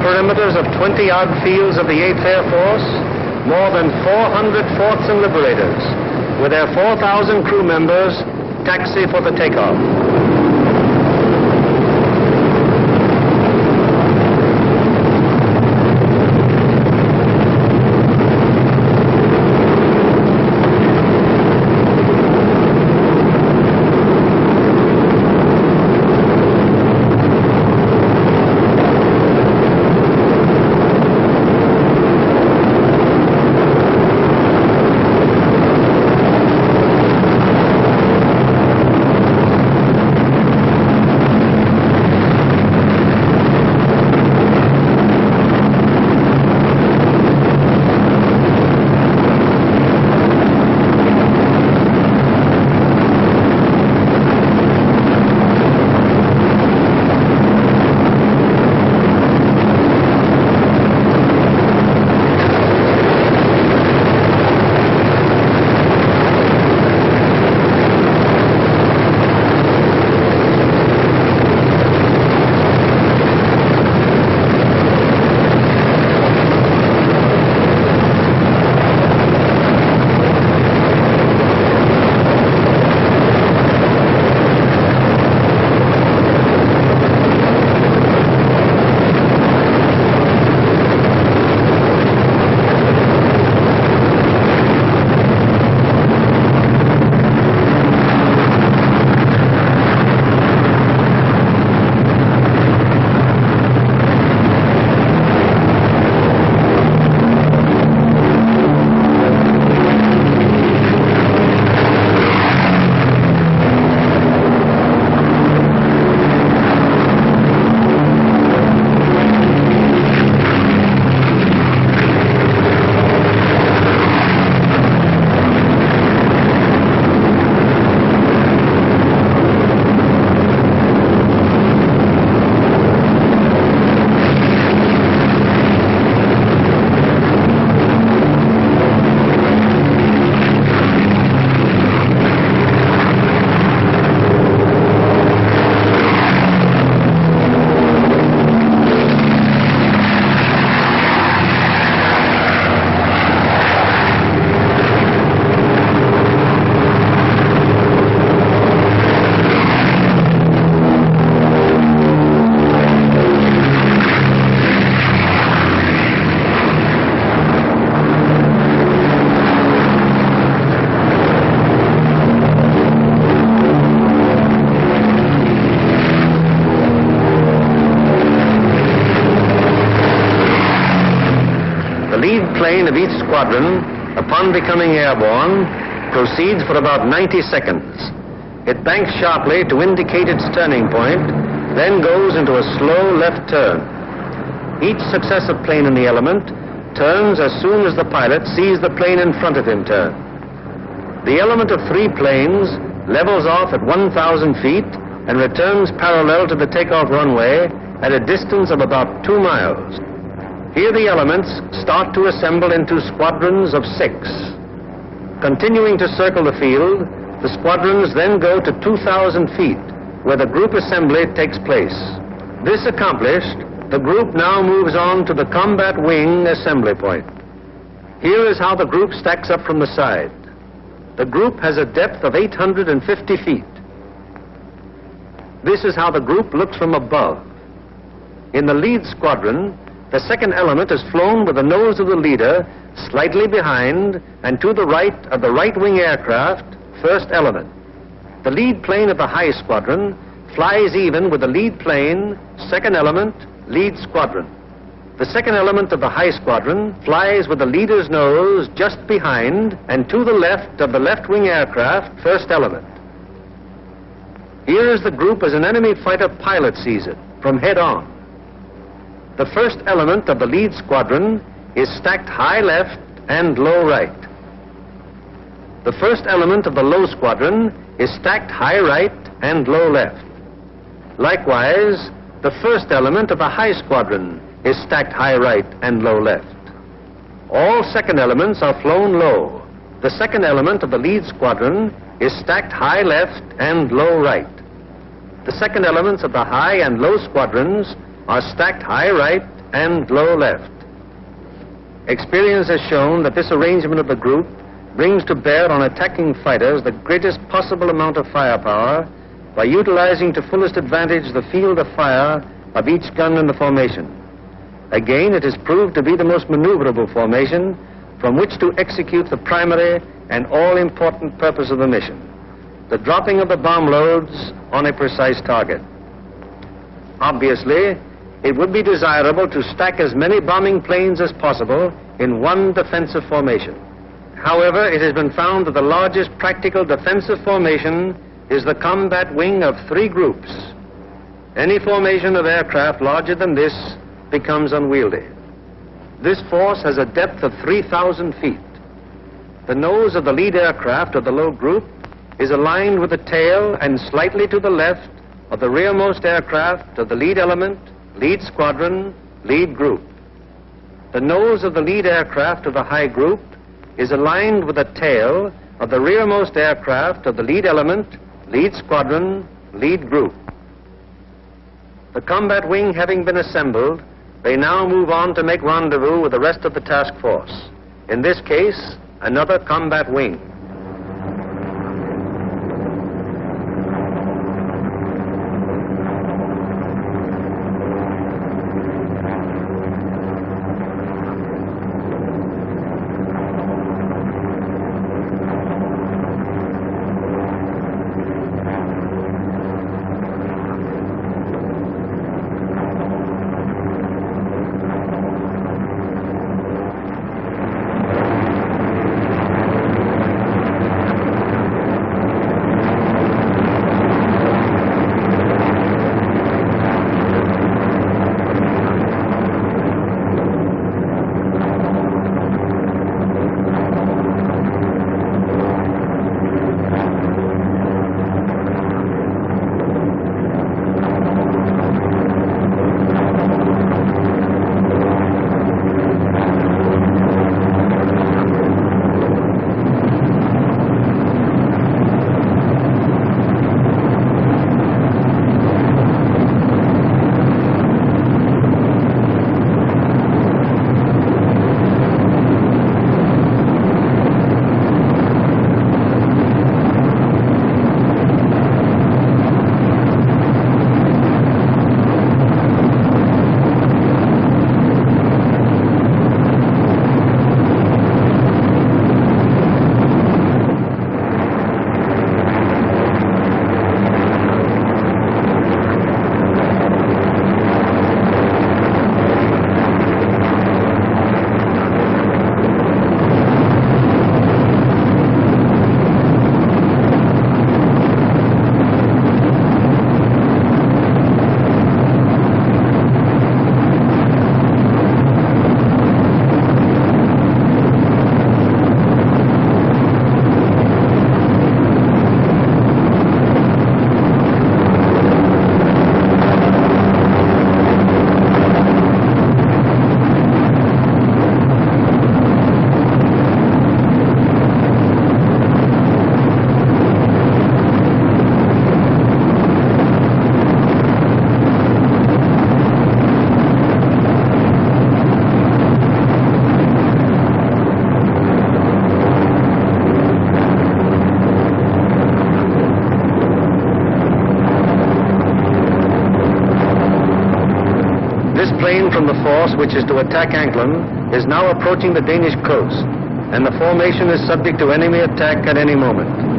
Perimeters of 20-odd fields of the 8th Air Force, more than 400 forts and liberators, with their 4,000 crew members, taxi for the takeoff. plane of each squadron, upon becoming airborne, proceeds for about 90 seconds. It banks sharply to indicate its turning point, then goes into a slow left turn. Each successive plane in the element turns as soon as the pilot sees the plane in front of him turn. The element of 3 planes levels off at 1,000 feet and returns parallel to the takeoff runway at a distance of about 2 miles. Here the elements start to assemble into squadrons of 6. Continuing to circle the field, the squadrons then go to 2,000 feet, where the group assembly takes place. This accomplished, the group now moves on to the combat wing assembly point. Here is how the group stacks up from the side. The group has a depth of 850 feet. This is how the group looks from above. In the lead squadron, the second element is flown with the nose of the leader slightly behind and to the right of the right wing aircraft, first element. The lead plane of the high squadron flies even with the lead plane, second element, lead squadron. The second element of the high squadron flies with the leader's nose just behind and to the left of the left wing aircraft, first element. Here is the group as an enemy fighter pilot sees it, from head on. The first element of the lead squadron is stacked high left and low right. The first element of the low squadron is stacked high right and low left. Likewise, the first element of the high squadron is stacked high right and low left. All second elements are flown low. The second element of the lead squadron is stacked high left and low right. The second elements of the high and low squadrons are stacked high right and low left. Experience has shown that this arrangement of the group brings to bear on attacking fighters the greatest possible amount of firepower by utilizing to fullest advantage the field of fire of each gun in the formation. Again, it is proved to be the most maneuverable formation from which to execute the primary and all-important purpose of the mission, the dropping of the bomb loads on a precise target. Obviously, it would be desirable to stack as many bombing planes as possible in one defensive formation. However, it has been found that the largest practical defensive formation is the combat wing of 3 groups. Any formation of aircraft larger than this becomes unwieldy. This force has a depth of 3,000 feet. The nose of the lead aircraft of the low group is aligned with the tail and slightly to the left of the rearmost aircraft of the lead element, lead squadron, lead group. The nose of the lead aircraft of the high group is aligned with the tail of the rearmost aircraft of the lead element, lead squadron, lead group. The combat wing having been assembled, they now move on to make rendezvous with the rest of the task force. In this case, another combat wing. train from the force which is to attack Anklam is now approaching the Danish coast, and the formation is subject to enemy attack at any moment.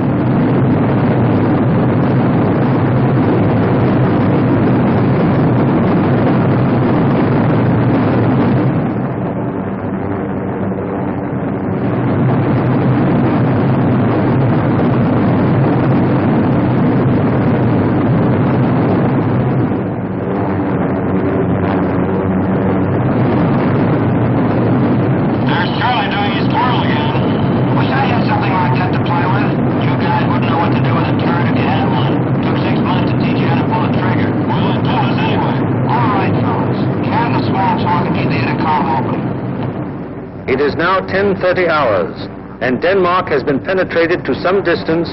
It is now 10:30 hours, and Denmark has been penetrated to some distance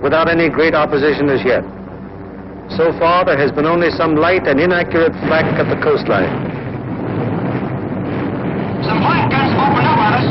without any great opposition as yet. So far, there has been only some light and inaccurate flak at the coastline. Some flank guns have opened up on us.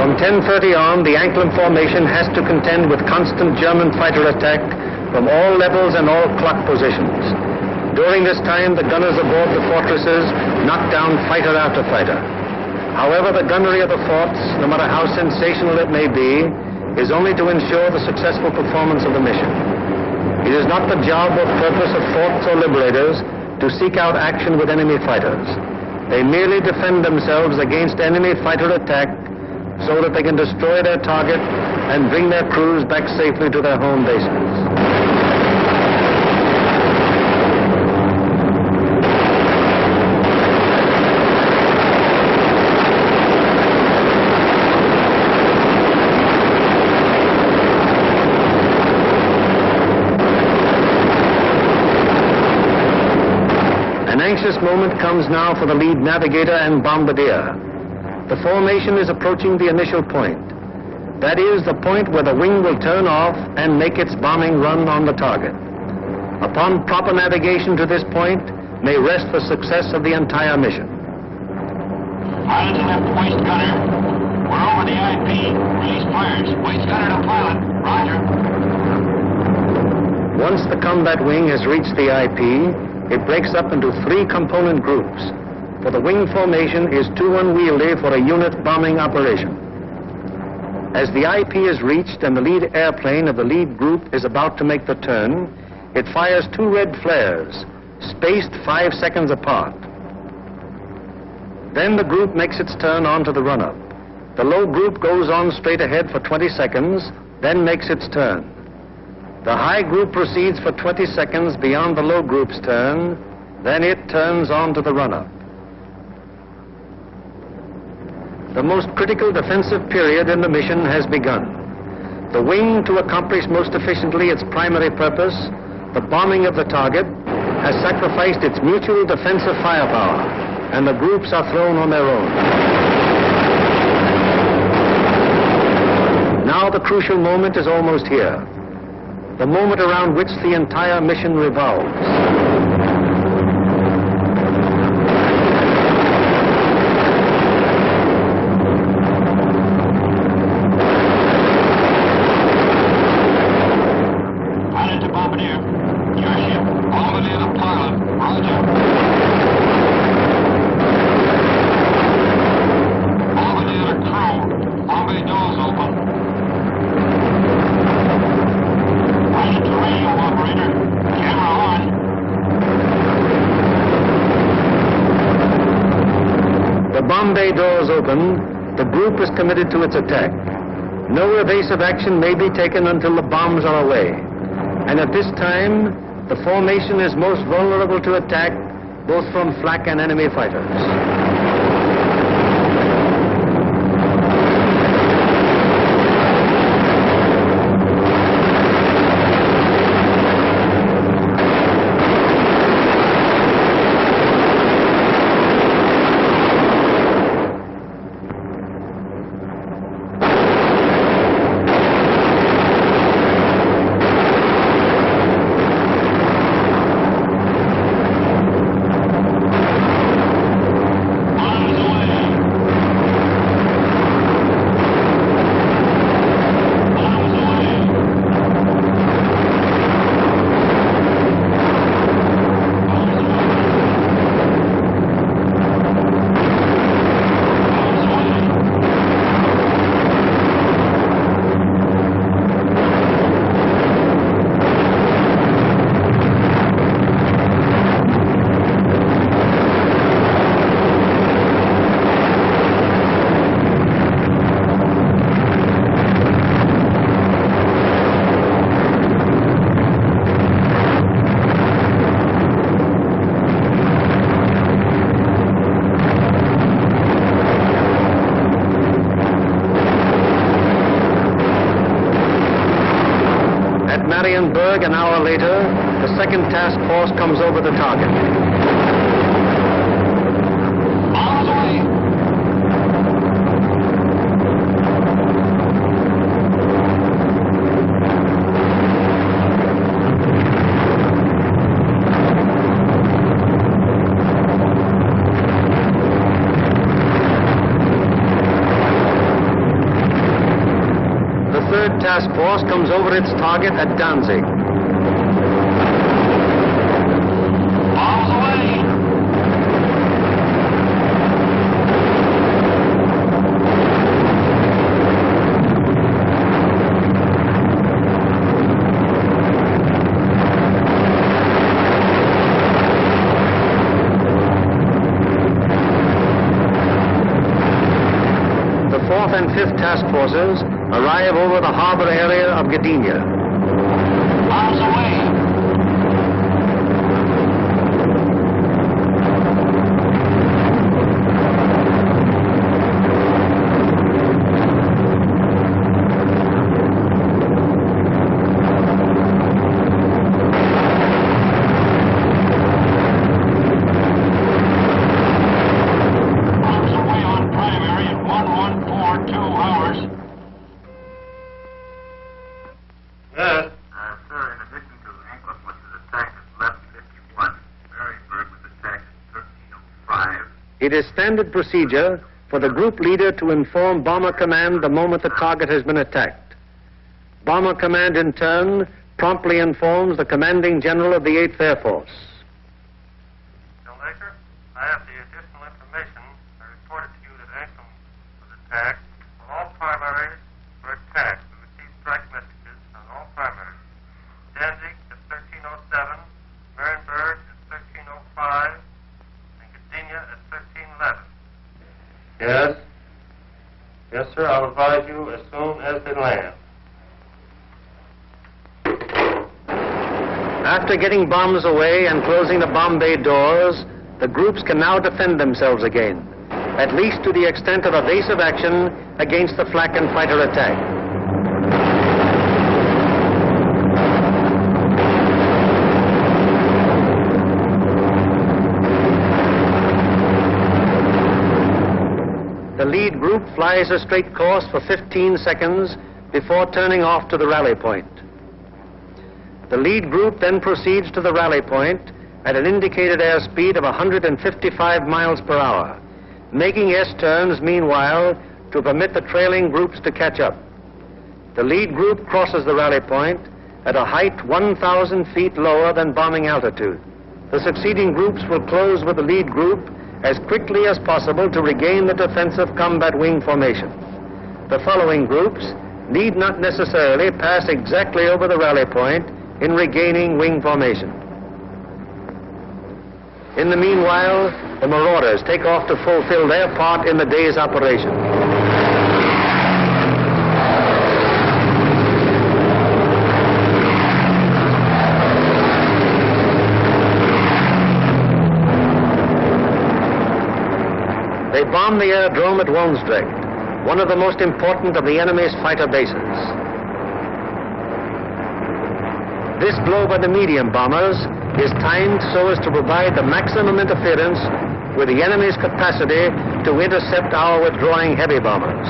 From 10:30 on, the Anklam formation has to contend with constant German fighter attack from all levels and all clock positions. During this time, the gunners aboard the fortresses knock down fighter after fighter. However, the gunnery of the forts, no matter how sensational it may be, is only to ensure the successful performance of the mission. It is not the job or purpose of forts or liberators to seek out action with enemy fighters. They merely defend themselves against enemy fighter attack so that they can destroy their target and bring their crews back safely to their home bases. An anxious moment comes now for the lead navigator and bombardier. The formation is approaching the initial point. That is the point where the wing will turn off and make its bombing run on the target. Upon proper navigation to this point may rest the success of the entire mission. Pilot to left waist gunner. We're over the IP. Release flares. Waist gunner to pilot. Roger. Once the combat wing has reached the IP, it breaks up into 3 component groups, for the wing formation is too unwieldy for a unit bombing operation. As the IP is reached and the lead airplane of the lead group is about to make the turn, it fires 2 red flares, spaced 5 seconds apart. Then the group makes its turn onto the run-up. The low group goes on straight ahead for 20 seconds, then makes its turn. The high group proceeds for 20 seconds beyond the low group's turn, then it turns on to the run-up. The most critical defensive period in the mission has begun. The wing, to accomplish most efficiently its primary purpose, the bombing of the target, has sacrificed its mutual defensive firepower, and the groups are thrown on their own. Now the crucial moment is almost here, the moment around which the entire mission revolves. Bay doors open, the group is committed to its attack. No evasive action may be taken until the bombs are away. And at this time, the formation is most vulnerable to attack, both from flak and enemy fighters. An hour later, the second task force comes over the target. Miles away. The third task force comes over its target at Danzig. And fifth task forces arrive over the harbor area of Gdynia. Miles away. It is standard procedure for the group leader to inform Bomber Command the moment the target has been attacked. Bomber Command, in turn, promptly informs the commanding general of the 8th Air Force. Baker, I have the additional information. I reported to you that Anklam was attacked. All primaries were attacked. We received strike messages on all primaries. Danzig at 1307, Marienburg at 1305, and Gdynia at 1311. Yes? Yes, sir. I'll advise you as soon as they land. After getting bombs away and closing the bomb bay doors, the groups can now defend themselves again, at least to the extent of evasive action against the flak and fighter attack. The lead group flies a straight course for 15 seconds before turning off to the rally point. The lead group then proceeds to the rally point at an indicated airspeed of 155 miles per hour, making S-turns meanwhile to permit the trailing groups to catch up. The lead group crosses the rally point at a height 1,000 feet lower than bombing altitude. The succeeding groups will close with the lead group as quickly as possible to regain the defensive combat wing formation. The following groups need not necessarily pass exactly over the rally point in regaining wing formation. In the meanwhile, the marauders take off to fulfill their part in the day's operation. They bomb the aerodrome at Woensdrecht, one of the most important of the enemy's fighter bases. This blow by the medium bombers is timed so as to provide the maximum interference with the enemy's capacity to intercept our withdrawing heavy bombers.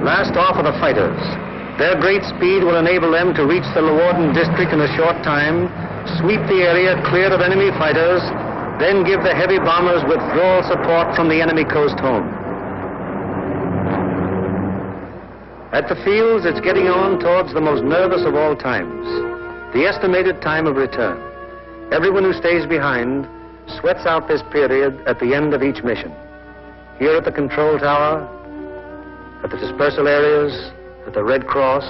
Last off are the fighters. Their great speed will enable them to reach the Leeuwarden district in a short time, sweep the area clear of enemy fighters, then give the heavy bombers withdrawal support from the enemy coast home. At the fields, it's getting on towards the most nervous of all times, the estimated time of return. Everyone who stays behind sweats out this period at the end of each mission. Here at the control tower, at the dispersal areas, at the Red Cross,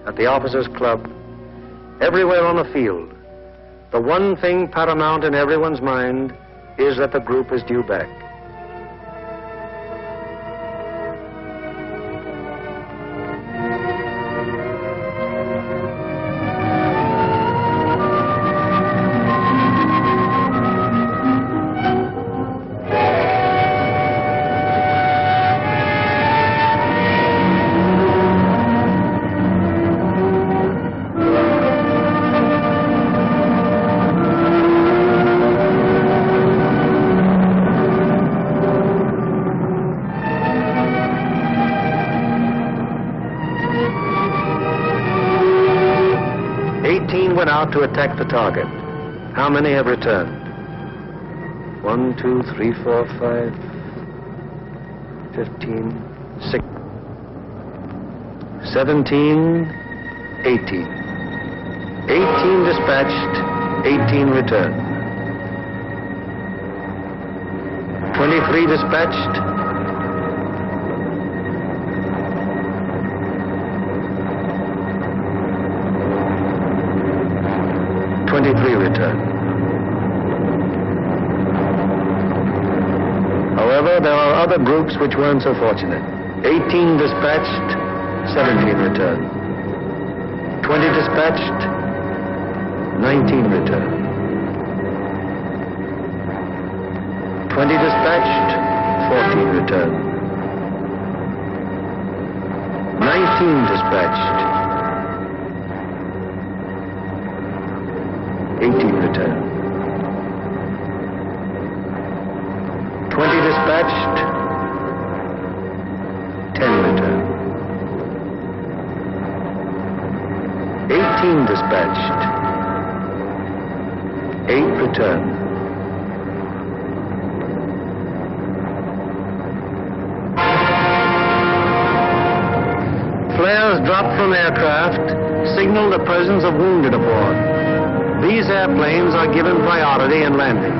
at the Officers' Club, everywhere on the field, the one thing paramount in everyone's mind is that the group is due back. Went out to attack the target. How many have returned? 1, 2, 3, 4, 5, 15, 6, 17, 18. 18 dispatched, 18 returned. 23 dispatched, 23 returned. However, there are other groups which weren't so fortunate. 18 dispatched, 17 returned. 20 dispatched, 19 returned. 20 dispatched, 14 returned. 19 dispatched, 18 returned. 20 dispatched, 10 returned. 18 dispatched, 8 returned. dropped from aircraft signal the presence of wounded aboard. These airplanes are given priority in landing.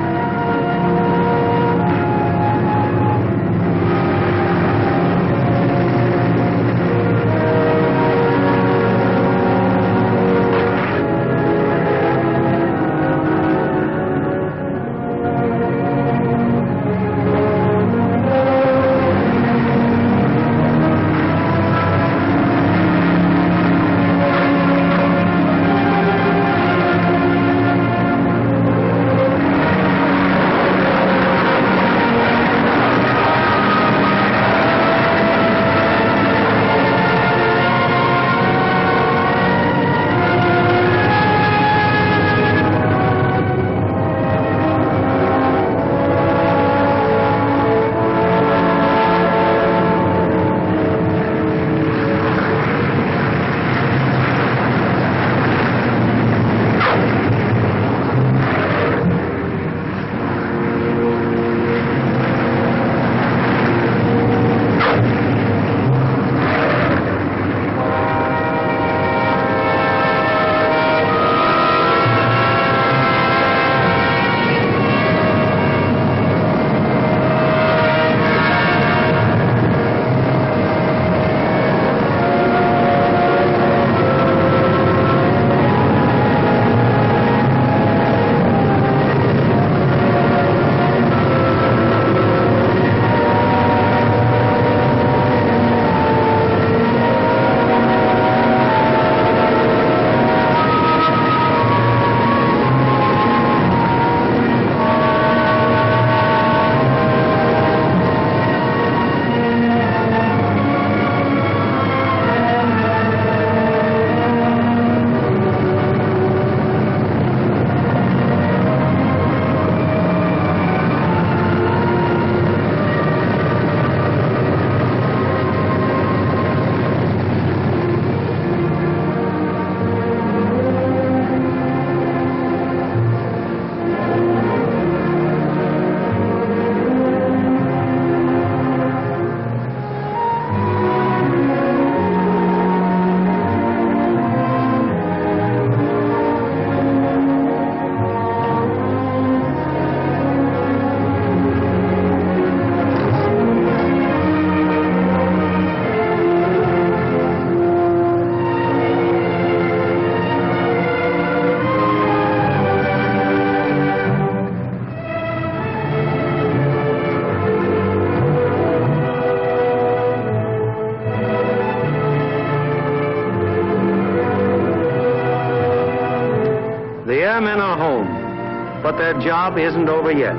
The airmen are home, but their job isn't over yet.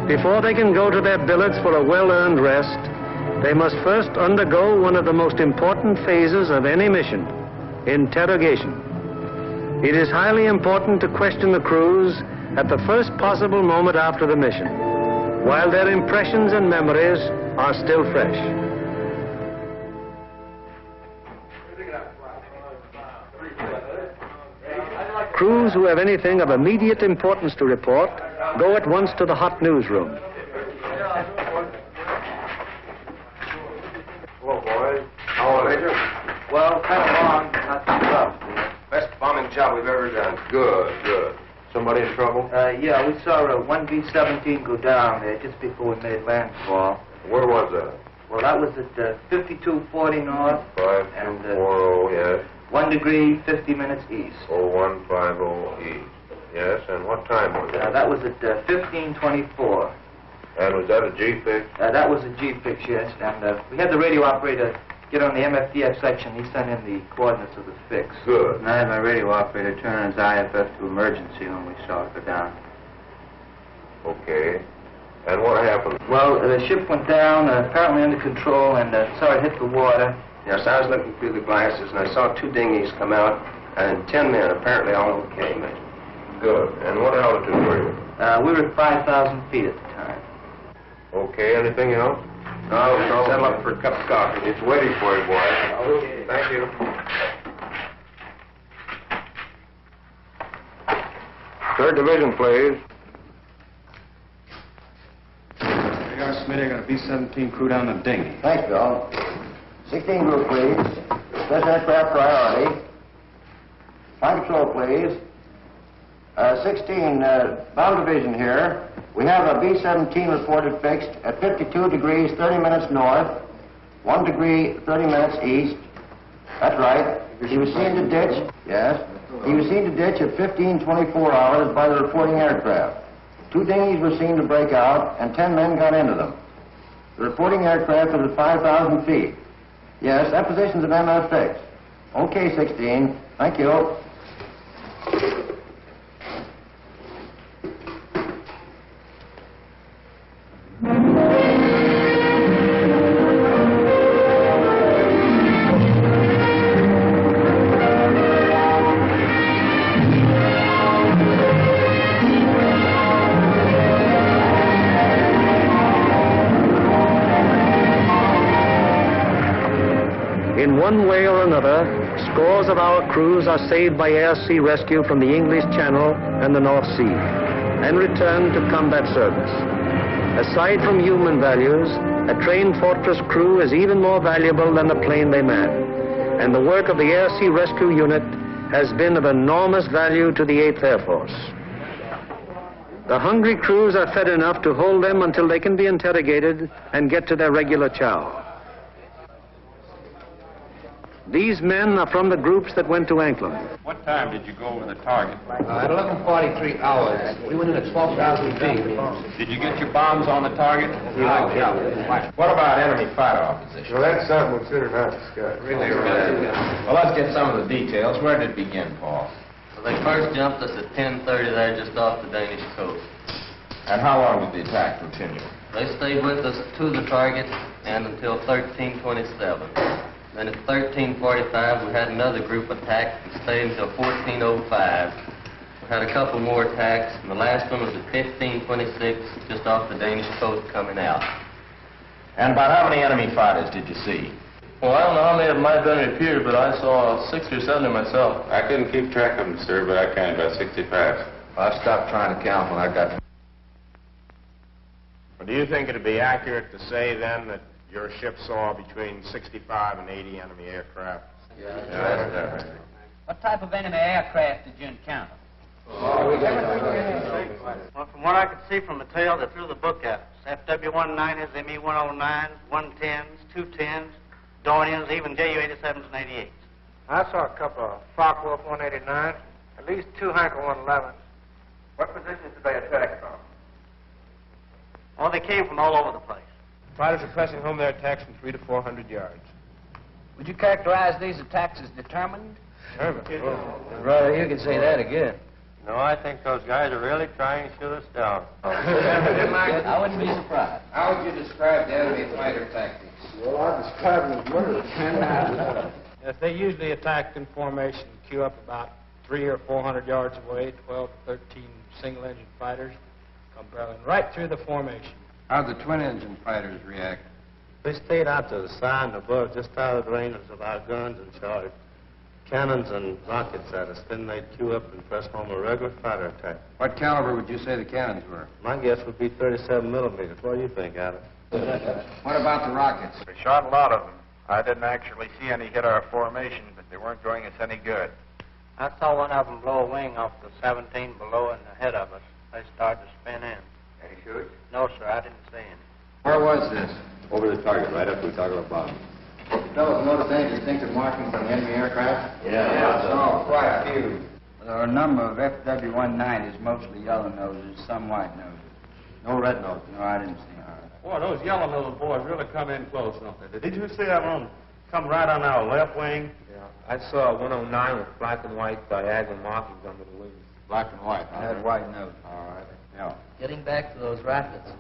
Before they can go to their billets for a well-earned rest, they must first undergo one of the most important phases of any mission, interrogation. It is highly important to question the crews at the first possible moment after the mission, while their impressions and memories are still fresh. Crews who have anything of immediate importance to report go at once to the hot newsroom. Hello, boys. How are you? Well, kind of long, but not too tough. Best bombing job we've ever done. Good, good. Somebody in trouble? Yeah, we saw a 1B-17 go down there just before we made landfall. Where was that? Well, that was at 5240 north. 5240, yes. 1 degree, 50 minutes east. 0150 east. Yes, and what time was it? That was at 1524. And was that a G-fix? That was a G-fix, yes. And we had the radio operator get on the MFDF section. He sent in the coordinates of the fix. Good. And I had my radio operator turn on his IFF to emergency when we saw it go down. Okay. And what happened? Well, the ship went down, apparently under control, and saw it hit the water. Yes, I was looking through the glasses, and I saw 2 dinghies come out, and 10 men, apparently all okay, man. Good. And what altitude were you? We were at 5,000 feet at the time. Okay. Anything else? No, settle up for a cup of coffee. It's waiting for you, boy. Okay. Thank you. Third division, please. They are, Smitty. I got a B-17 crew down the dinghy. Thanks, Bill. 16 group, please. Special aircraft priority. Flight control, please. 16, bound division here. We have a B-17 reported fixed at 52 degrees 30 minutes north, 1 degree 30 minutes east. That's right. He was seen to ditch. Yes. He was seen to ditch at 15:24 hours by the reporting aircraft. 2 dinghies were seen to break out, and 10 men got into them. The reporting aircraft is at 5,000 feet. Yes, that position's an MF fixed. Okay, 16. Thank you. In one way or another, scores of our crews are saved by air-sea rescue from the English Channel and the North Sea and returned to combat service. Aside from human values, a trained fortress crew is even more valuable than the plane they man. And the work of the air-sea rescue unit has been of enormous value to the 8th Air Force. The hungry crews are fed enough to hold them until they can be interrogated and get to their regular chow. These men are from the groups that went to Anklam. What time did you go over the target? At 11:43 hours. We went in at 12,000 feet. Did you get your bombs on the target? Yeah. What about enemy fighter opposition? Well, that's something we consider not discussed. Really? Well, let's get some of the details. Where did it begin, Paul? Well, they first jumped us at 10:30 there just off the Danish coast. And how long did the attack continue? They stayed with us to the target and until 13:27. Then at 13:45, we had another group attack and stayed until 14:05. We had a couple more attacks, and the last one was at 15:26, just off the Danish coast coming out. And about how many enemy fighters did you see? Well, I don't know how many of them might have been repeated, but I saw 60 or 70 myself. I couldn't keep track of them, sir, but I counted about 65. I stopped trying to count when I got... Well, do you think it'd be accurate to say, then, that your ship saw between 65 and 80 enemy aircraft? Yeah. What type of enemy aircraft did you encounter? Well, from what I could see from the tail, they threw the book at us. FW-190s, ME-109s, 110s, 210s, Dorniers, even JU-87s and 88s. I saw a couple of Focke-Wulf 189s, at least 2 Heinkel 111s. What positions did they attack from? Oh, they came from all over the place. Fighters are pressing home their attacks from 300 to 400 yards. Would you characterize these attacks as determined? Brother, you can say that again. No, I think those guys are really trying to shoot us down. I wouldn't be surprised. How would you describe the enemy fighter tactics? Well, I describe them as murder. Yes, they usually attack in formation, queue up about 300 or 400 yards away, 12 to 13 single-engine fighters, come barreling right through the formation. How'd the twin-engine fighters react? They stayed out to the side and above, just out of the range of our guns and shot cannons and rockets at us. Then they'd queue up and press home a regular fighter attack. What caliber would you say the cannons were? My guess would be 37 millimeters. What do you think, Alex? What about the rockets? We shot a lot of them. I didn't actually see any hit our formation, but they weren't doing us any good. I saw one of them blow a wing off the 17 below and ahead of us. They started to spin in. Any shoot? No, sir, I didn't see any. Where was this? Over the target, right after we toggled our bombs. Fellows notice any distinctive markings on the enemy aircraft? Yeah, I saw quite a few. There are a number of FW-190s, mostly yellow noses, some white noses. No red nose. No, I didn't see them. Boy, those yellow-nosed boys really come in close, don't they? Did you see that one come right on our left wing? Yeah. I saw a 109 with black and white diagonal markings under the wings. Black and white, huh? Had white nose. All right. Yeah. Getting back to those rockets,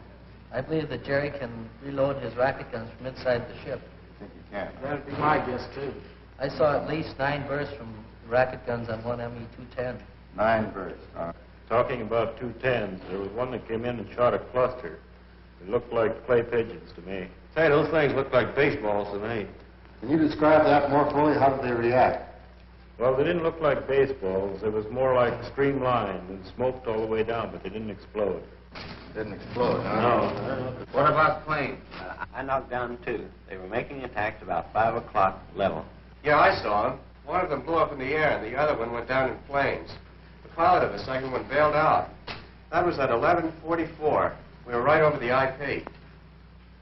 I believe that Jerry can reload his rocket guns from inside the ship. I think you can. That'd be my guess, too. I saw at least 9 bursts from rocket guns on one ME-210. 9 bursts. Talking about 210s, there was one that came in and shot a cluster. It looked like clay pigeons to me. Say, those things look like baseballs to me. Can you describe that more fully? How did they react? Well, they didn't look like baseballs. It was more like streamlined and smoked all the way down, but they didn't explode. Didn't explode, huh? No. What about planes? I knocked down 2. They were making attacks about 5 o'clock level. Yeah, I saw them. One of them blew up in the air, and the other one went down in flames. The pilot of the second one bailed out. That was at 11:44. We were right over the IP.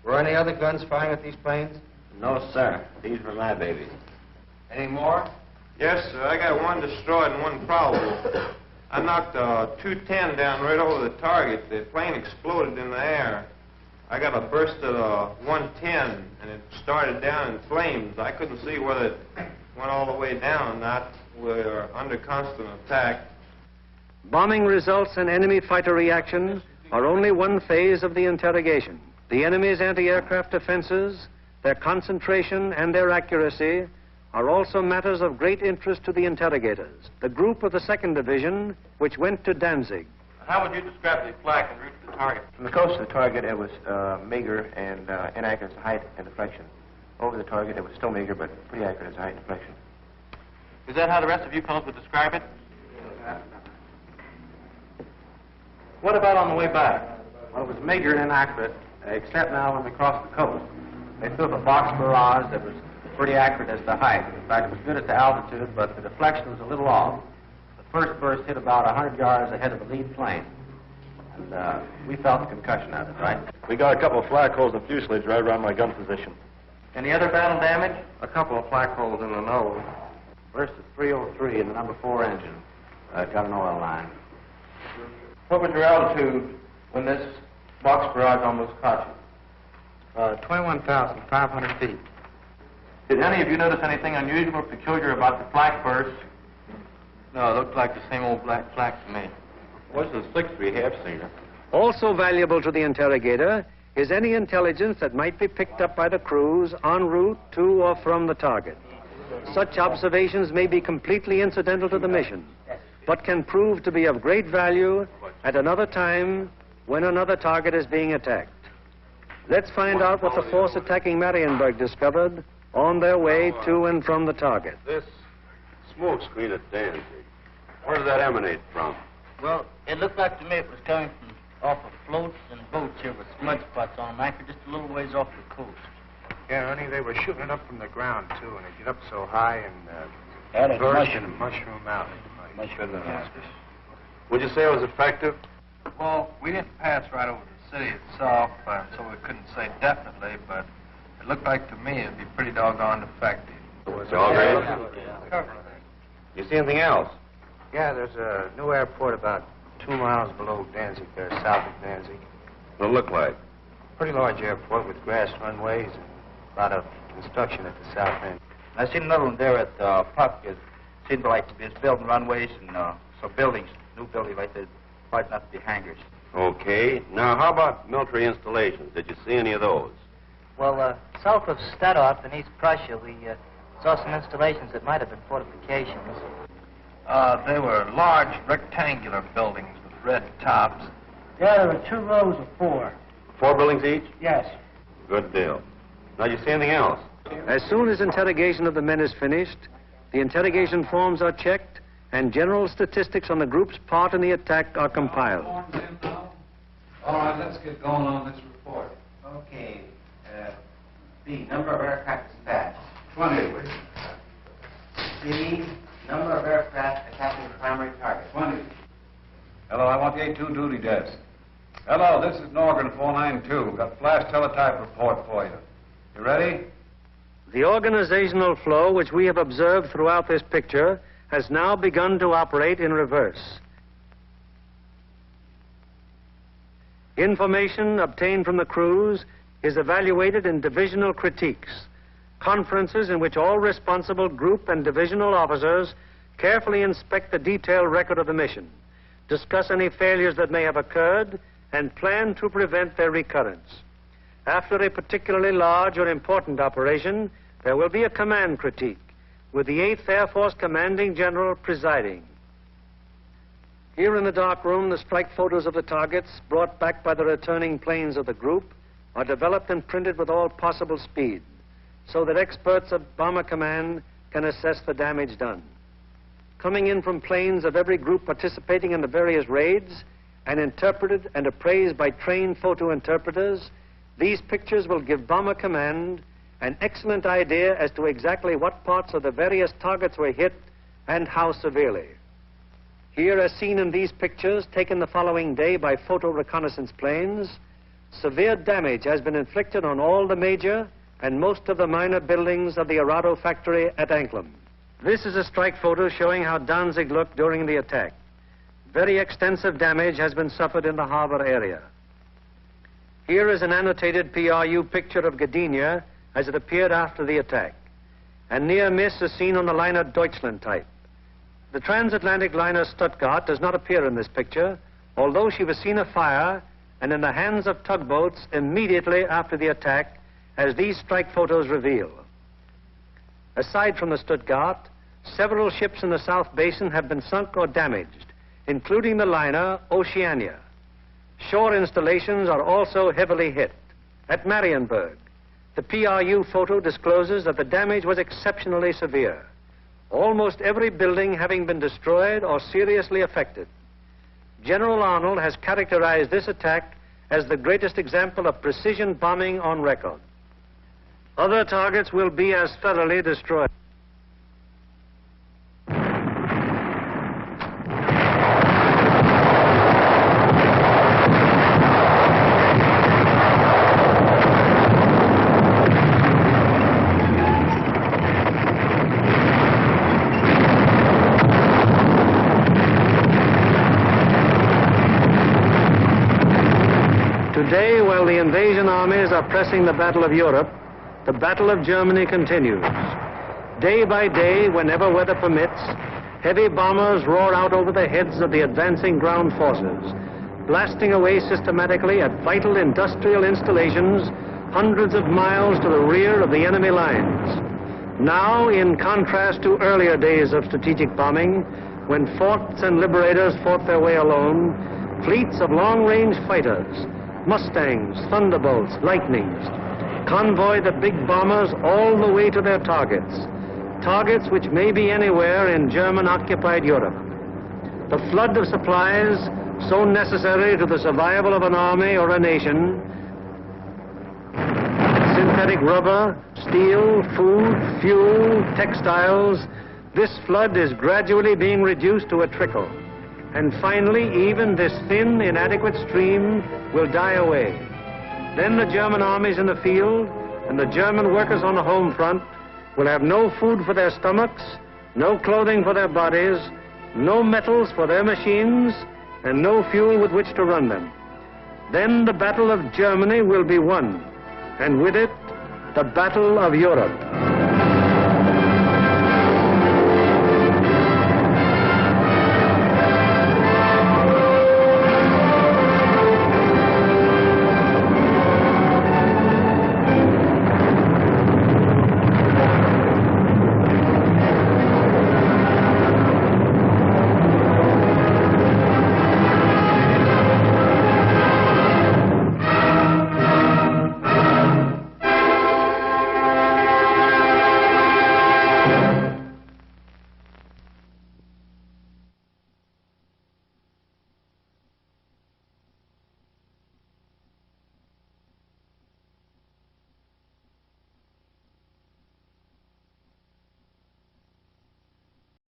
Were any other guns firing at these planes? No, sir. These were my babies. Any more? Yes, sir. I got one destroyed and one probable. I knocked a 210 down right over the target. The plane exploded in the air. I got a burst of a 110, and it started down in flames. I couldn't see whether it went all the way down or not. We're under constant attack. Bombing results and enemy fighter reaction are only one phase of the interrogation. The enemy's anti-aircraft defenses, their concentration and their accuracy are also matters of great interest to the interrogators. The group of the 2nd Division, which went to Danzig. How would you describe the flak en route to the target? From the coast to the target, it was meager and inaccurate as to height and deflection. Over the target, it was still meager, but pretty accurate as to height and deflection. Is that how the rest of you fellows would describe it? What about on the way back? Well, it was meager and inaccurate, except now when we crossed the coast. They threw up a box barrage that was pretty accurate as to height. In fact, it was good as to altitude, but the deflection was a little off. The first burst hit about 100 yards ahead of the lead plane. And we felt the concussion of it, right? We got a couple of flak holes in the fuselage right around my gun position. Any other battle damage? A couple of flak holes in the nose. Burst at 303 in the number 4 engine. Got an oil line. What was your altitude when this box barrage almost caught you? 21,500 feet. Did any of you notice anything unusual or peculiar about the flak burst? No, it looked like the same old black flak to me. What's the 6th we have seen her? Also valuable to the interrogator is any intelligence that might be picked up by the crews en route to or from the target. Such observations may be completely incidental to the mission, but can prove to be of great value at another time when another target is being attacked. Let's find out what the force attacking Marienburg discovered on their way to and from the target. This smoke screen at Danzig, where does that emanate from? Well, it looked like to me it was coming from off of floats and boats here with mud spots on them, anchored just a little ways off the coast. Yeah, honey, they were shooting it up from the ground, too, and it get up so high Yeah, and it's burst mushroom. and mushroom out. Would you say it was effective? Well, we didn't pass right over the city itself, so we couldn't say definitely, but it looked like to me it'd be pretty doggone effective. It's all right. You see anything else? Yeah, there's a new airport about 2 miles below Danzig, there, south of Danzig. What'll it look like? Pretty large airport with grass runways and a lot of construction at the south end. I seen another one there at Puck. It seemed like it's building runways and some buildings, new buildings like that, quite enough to be hangars. Okay. Now, how about military installations? Did you see any of those? Well, south of Stadtdorf in East Prussia, we saw some installations that might have been fortifications. They were large rectangular buildings with red tops. Yeah, there were 2 rows of 4. 4 buildings each? Yes. Good deal. Now, you see anything else? As soon as interrogation of the men is finished, the interrogation forms are checked and general statistics on the group's part in the attack are compiled. All right, let's get going on this report. Okay. B, number of aircraft dispatched. 20. C, number of aircraft attacking the primary target. 20. Hello, I want the A2 duty desk. Hello, this is Norgan 492. Got flash teletype report for you. You ready? The organizational flow which we have observed throughout this picture has now begun to operate in reverse. Information obtained from the crews is evaluated in divisional critiques, conferences in which all responsible group and divisional officers carefully inspect the detailed record of the mission, discuss any failures that may have occurred, and plan to prevent their recurrence. After a particularly large or important operation, there will be a command critique, with the 8th Air Force Commanding General presiding. Here in the dark room, the strike photos of the targets brought back by the returning planes of the group are developed and printed with all possible speed, so that experts of Bomber Command can assess the damage done. Coming in from planes of every group participating in the various raids and interpreted and appraised by trained photo interpreters, these pictures will give Bomber Command an excellent idea as to exactly what parts of the various targets were hit and how severely. Here, as seen in these pictures taken the following day by photo reconnaissance planes, severe damage has been inflicted on all the major and most of the minor buildings of the Arado factory at Anklam. This is a strike photo showing how Danzig looked during the attack. Very extensive damage has been suffered in the harbor area. Here is an annotated PRU picture of Gdynia as it appeared after the attack. A near miss is seen on the liner Deutschland type. The transatlantic liner Stuttgart does not appear in this picture, although she was seen afire and in the hands of tugboats immediately after the attack, as these strike photos reveal. Aside from the Stuttgart, several ships in the South Basin have been sunk or damaged, including the liner Oceania. Shore installations are also heavily hit. At Marienburg, the PRU photo discloses that the damage was exceptionally severe, almost every building having been destroyed or seriously affected. General Arnold has characterized this attack as the greatest example of precision bombing on record. Other targets will be as thoroughly destroyed. Today, while the invasion armies are pressing the Battle of Europe, the Battle of Germany continues. Day by day, whenever weather permits, heavy bombers roar out over the heads of the advancing ground forces, blasting away systematically at vital industrial installations hundreds of miles to the rear of the enemy lines. Now, in contrast to earlier days of strategic bombing, when forts and liberators fought their way alone, fleets of long-range fighters, Mustangs, Thunderbolts, Lightnings, convoy the big bombers all the way to their targets, targets which may be anywhere in German-occupied Europe. The flood of supplies, so necessary to the survival of an army or a nation, synthetic rubber, steel, food, fuel, textiles, this flood is gradually being reduced to a trickle. And finally, even this thin, inadequate stream will die away. Then the German armies in the field and the German workers on the home front will have no food for their stomachs, no clothing for their bodies, no metals for their machines, and no fuel with which to run them. Then the Battle of Germany will be won, and with it, the Battle of Europe.